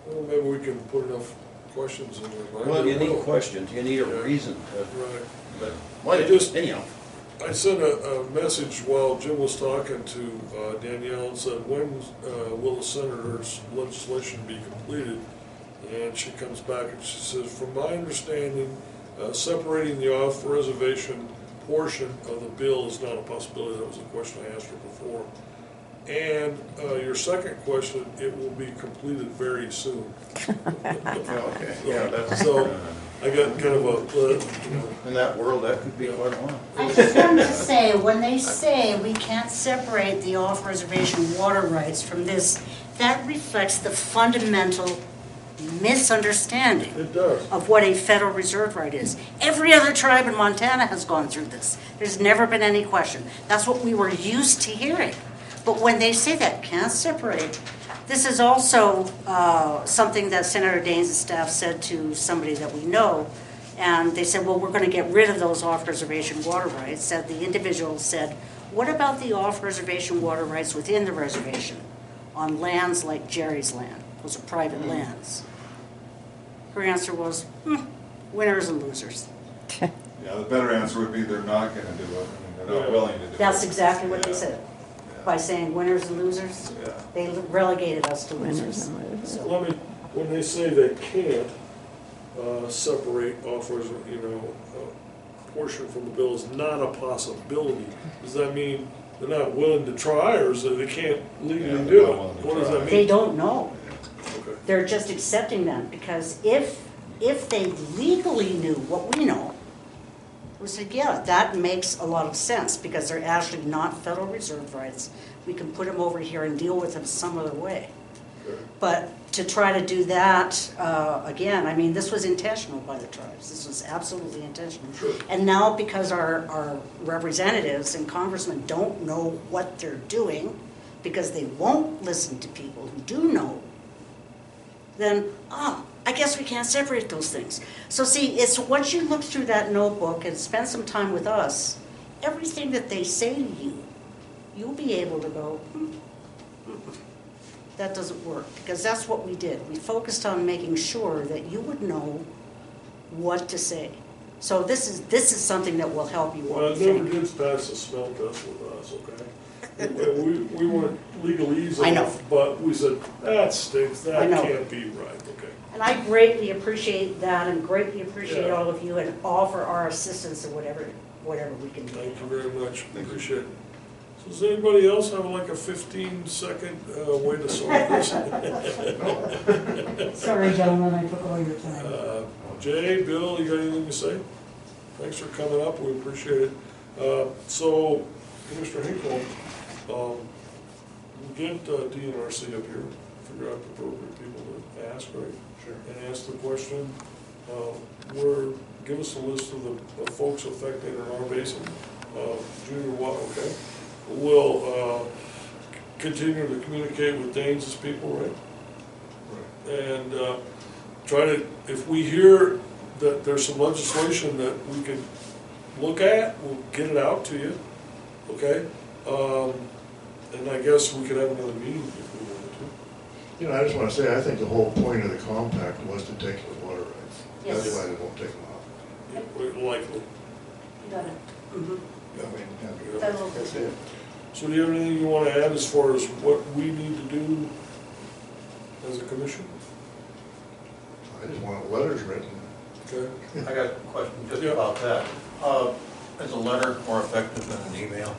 Well, maybe we can put enough questions in there. Right? Well, you need Well, questions, you need a reason to, Right. but, I just- anyhow. I sent a message while Jim was talking to Danielle and said, when will the senator's legislation be completed? And she comes back and she says, from my understanding, separating the off-reservation portion of the bill is not a possibility. That was a question I asked her before. And your second question, it will be completed very soon. Okay, yeah, that's, So I got kind of a, in that world, that could be quite a while. I just wanted to say, when they say we can't separate the off-reservation water rights from this, that reflects the fundamental misunderstanding it does. of what a federal reserve right is. Every other tribe in Montana has gone through this. There's never been any question. That's what we were used to hearing. But when they say that, can't separate, this is also something that Senator Daines' staff said to somebody that we know, and they said, well, we're going to get rid of those off-reservation water rights. And the individual said, what about the off-reservation water rights within the reservation on lands like Jerry's land? Those are private lands. Her answer was, winners and losers. Yeah, the better answer would be they're not gonna do it, I mean, they're not willing to do it. That's exactly what they Yeah. said. Yeah. By saying winners and losers, Yeah. they relegated us to Winners losers. and losers. So- Let me, when they say they can't separate offers, portion from the bill is not a possibility, does that mean they're not willing to try, or is it they can't Yeah, legally they're do not it? willing to What does try. that They mean? don't know. Okay. They're just accepting them, because if they legally knew what we know, we said, yeah, that makes a lot of sense, because they're actually not Federal Reserve rights. We can put them over here and deal with them some other way. Okay. But to try to do that, again, I mean, this was intentional by the tribes. This was absolutely intentional. Sure. And now, because our representatives and congressmen don't know what they're doing, because they won't listen to people who do know, then, I guess we can't separate those things. So see, it's once you look through that notebook and spend some time with us, everything that they say to you, you'll be able to go, that doesn't work, because that's what we did. We focused on making sure that you would know what to say. So this is something that will help you Well, all it never think. did pass the smell test with us, okay? We weren't legalese I know. enough, but we said, that stinks, I that know. can't be right, okay? And I greatly appreciate that, and greatly appreciate Yeah. all of you, and offer our assistance in whatever we can do. Thank you very much, appreciate it. Does anybody else have like a 15-second way to solve this? Sorry, gentlemen, I took all your time. Jay, Bill, you got anything to say? Thanks for coming up, we appreciate it. So, Commissioner Hinkle, we'll get DNRC up here, figure out the appropriate people to ask, right? Sure. And ask the question. Give us a list of the folks affected in our basin. Junior water, okay? We'll continue to communicate with Daines' people, right? And try to, if we hear that there's some legislation that we can look at, we'll get it out to you, okay? And I guess we could have another meeting if we wanted to. You know, I just want to say, I think the whole point of the compact was to take the water rights. Yes. That's why they won't take them off. Likely. Got it. Mhm. I mean, That's it. So do you have anything you want to add as far as what we need to do as a commission? I just want letters written. Okay. I got a question just Yeah. about that. Is a letter more effective than an email?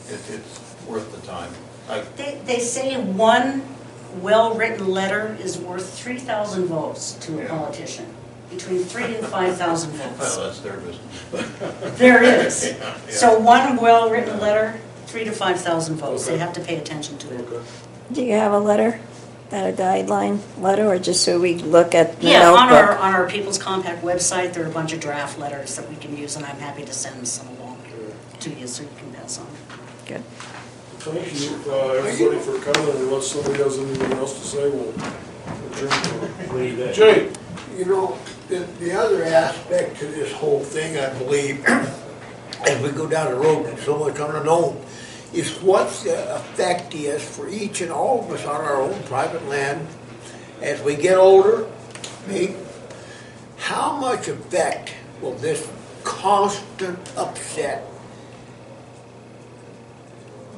It's worth the time. They say one well-written letter is worth 3,000 votes to a Yeah. politician, between 3,000 and 5,000 Well, votes. that's their business. There is. Yeah. So one well-written letter, 3,000 to 5,000 votes. They have to pay attention to it. Okay. Do you have a letter, a guideline letter, or just so we look at the Yeah, on notebook? our People's Compact website, there are a bunch of draft letters that we can use, and I'm happy to send some along to you so you can pass on. Good. Thank you, everybody, for coming. Unless somebody has anything else to say, we'll adjourn. Jay? You know, the other aspect to this whole thing, I believe, as we go down the road, and someone coming to know, is what's the effect is for each and all of us on our own private land as we get older. How much effect will this constant upset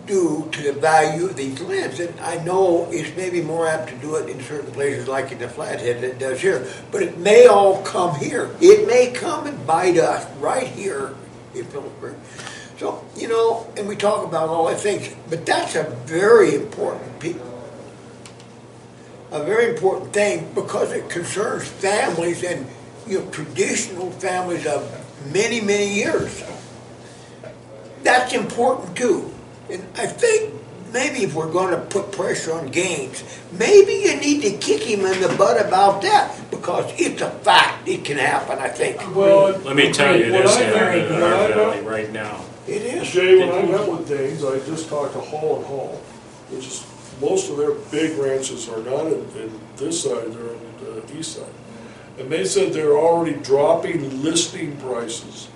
do to the value of these lands? And I know it's maybe more apt to do it in certain places like in the Flathead than it does here, but it may all come here. It may come and bite us right here in Phillipsburg. So, you know, and we talk about all these things, but that's a very important thing because it concerns families and, you know, traditional families of many, many years. That's important too. And I think maybe if we're going to put pressure on Gaines, maybe you need to kick him in the butt about that because it's a fact. It can happen, I think. Well, Let me tell you, it when is I happening in met- our when I valley met- right now. It is. Jay, when I met with Daines, I just talked to Hall and Hall, which is, most of their big ranches are not in this side, they're on the east side. And they said they're already dropping listing prices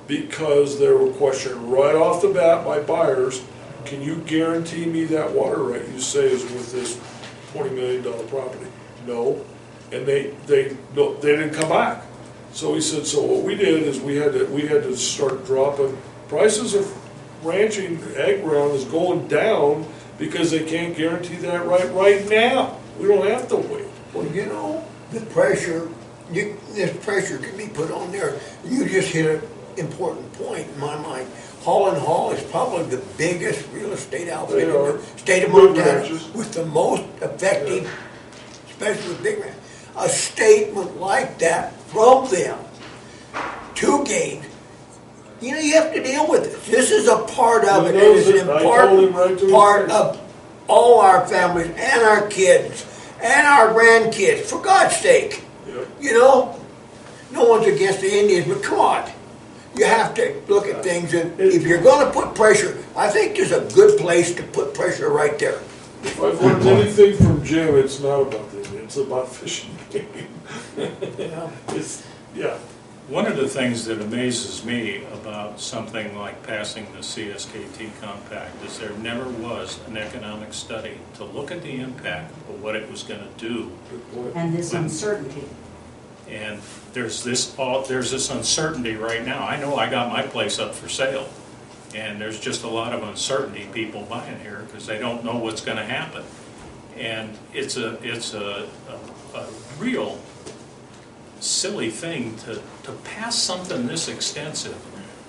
because they were questioned right off the bat by buyers, can you guarantee me that water rate you say is with this $20 million property? No. And they didn't come back. So he said, so what we did is we had to start dropping prices of ranching ag ground is going down because they can't guarantee that right now. We don't have to wait. Well, you know, this pressure can be put on there. You just hit an important point in my mind. Hall and Hall is probably the biggest real estate outfit in the state of Montana with the most effective, especially with big ranch. A statement like that from them to Gaines, you know, you have to deal with it. This is a part of it. It is an important part of all our families and our kids and our grandkids, for God's sake. Yep. You know, no one's against the Indians, but come on. You have to look at things, and if you're going to put pressure, I think there's a good place to put pressure right there. If I've learned anything from Jim, it's not about the Indians, it's about fishing game. Yeah. One of the things that amazes me about something like passing the CSKT compact is there never was an economic study to look at the impact of what it was going to do. And this uncertainty. And there's this uncertainty right now. I know I got my place up for sale, and there's just a lot of uncertainty, people buying here because they don't know what's going to happen. And it's a real silly thing to pass something this extensive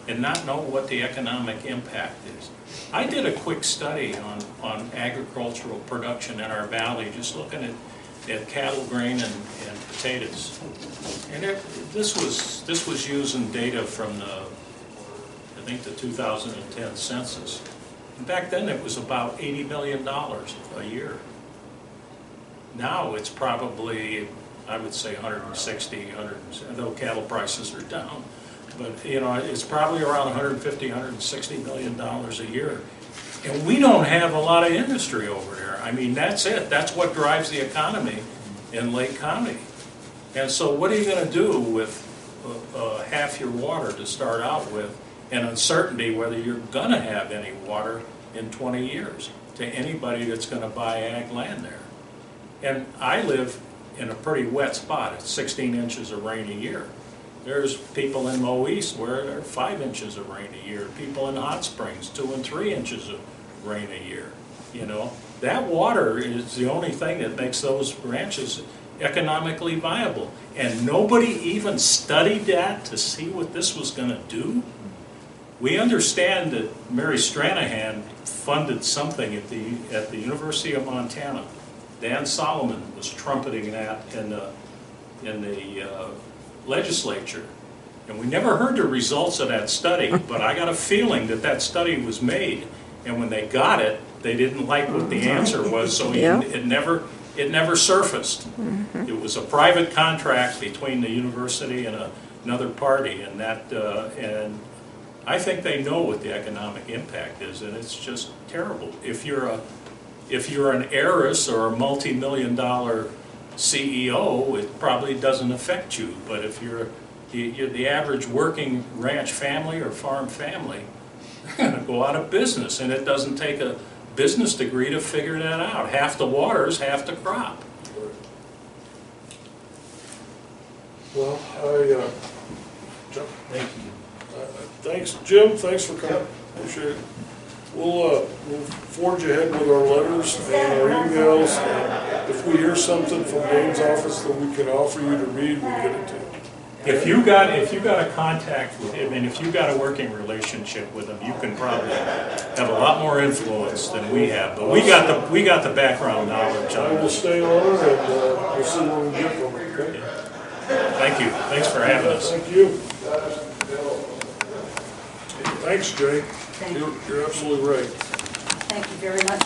and not know what the economic impact is. I did a quick study on agricultural production in our valley, just looking at cattle, grain, and potatoes. And this was using data from I think the 2010 census. And back then it was about $80 million a year. Now it's probably, I would say 160, though cattle prices are down. But you know, it's probably around 150, 160 million dollars a year. And we don't have a lot of industry over there. I mean, that's it. That's what drives the economy in Lake County. And so what are you going to do with half your water to start out with, and uncertainty whether you're going to have any water in 20 years to anybody that's going to buy ag land there? And I live in a pretty wet spot. It's 16 inches of rain a year. There's people in Mo East where there are 5 inches of rain a year. People in Hot Springs, 2 and 3 inches of rain a year. You know, that water is the only thing that makes those ranches economically viable. And nobody even studied that to see what this was going to do. We understand that Mary Stranahan funded something at the University of Montana. Dan Solomon was trumpeting that in the legislature. And we never heard the results of that study, but I got a feeling that study was made, and when they got it, they didn't like what the answer was, so it never surfaced. It was a private contract between the university and another party, and and I think they know what the economic impact is, and it's just terrible. If you're an heiress or a multi-million-dollar CEO, it probably doesn't affect you. But if you're the average working ranch family or farm family, they're going to go out of business, and it doesn't take a business degree to figure that out. Half the water's half the crop. Well, thanks, Jim. Thanks for coming. Appreciate it. We'll forge ahead with our letters and our emails. And if we hear something from Dane's office that we can offer you to read, we'll get it to you. If you got a contact with him, and if you got a working relationship with him, you can probably have a lot more influence than we have. But we got the background knowledge I on will it. stay on it, and we'll see what we get from it. Okay? Thank you. Thanks for having us. Thank you. Thanks, Jay. Thank you. You're absolutely right. Thank you very much.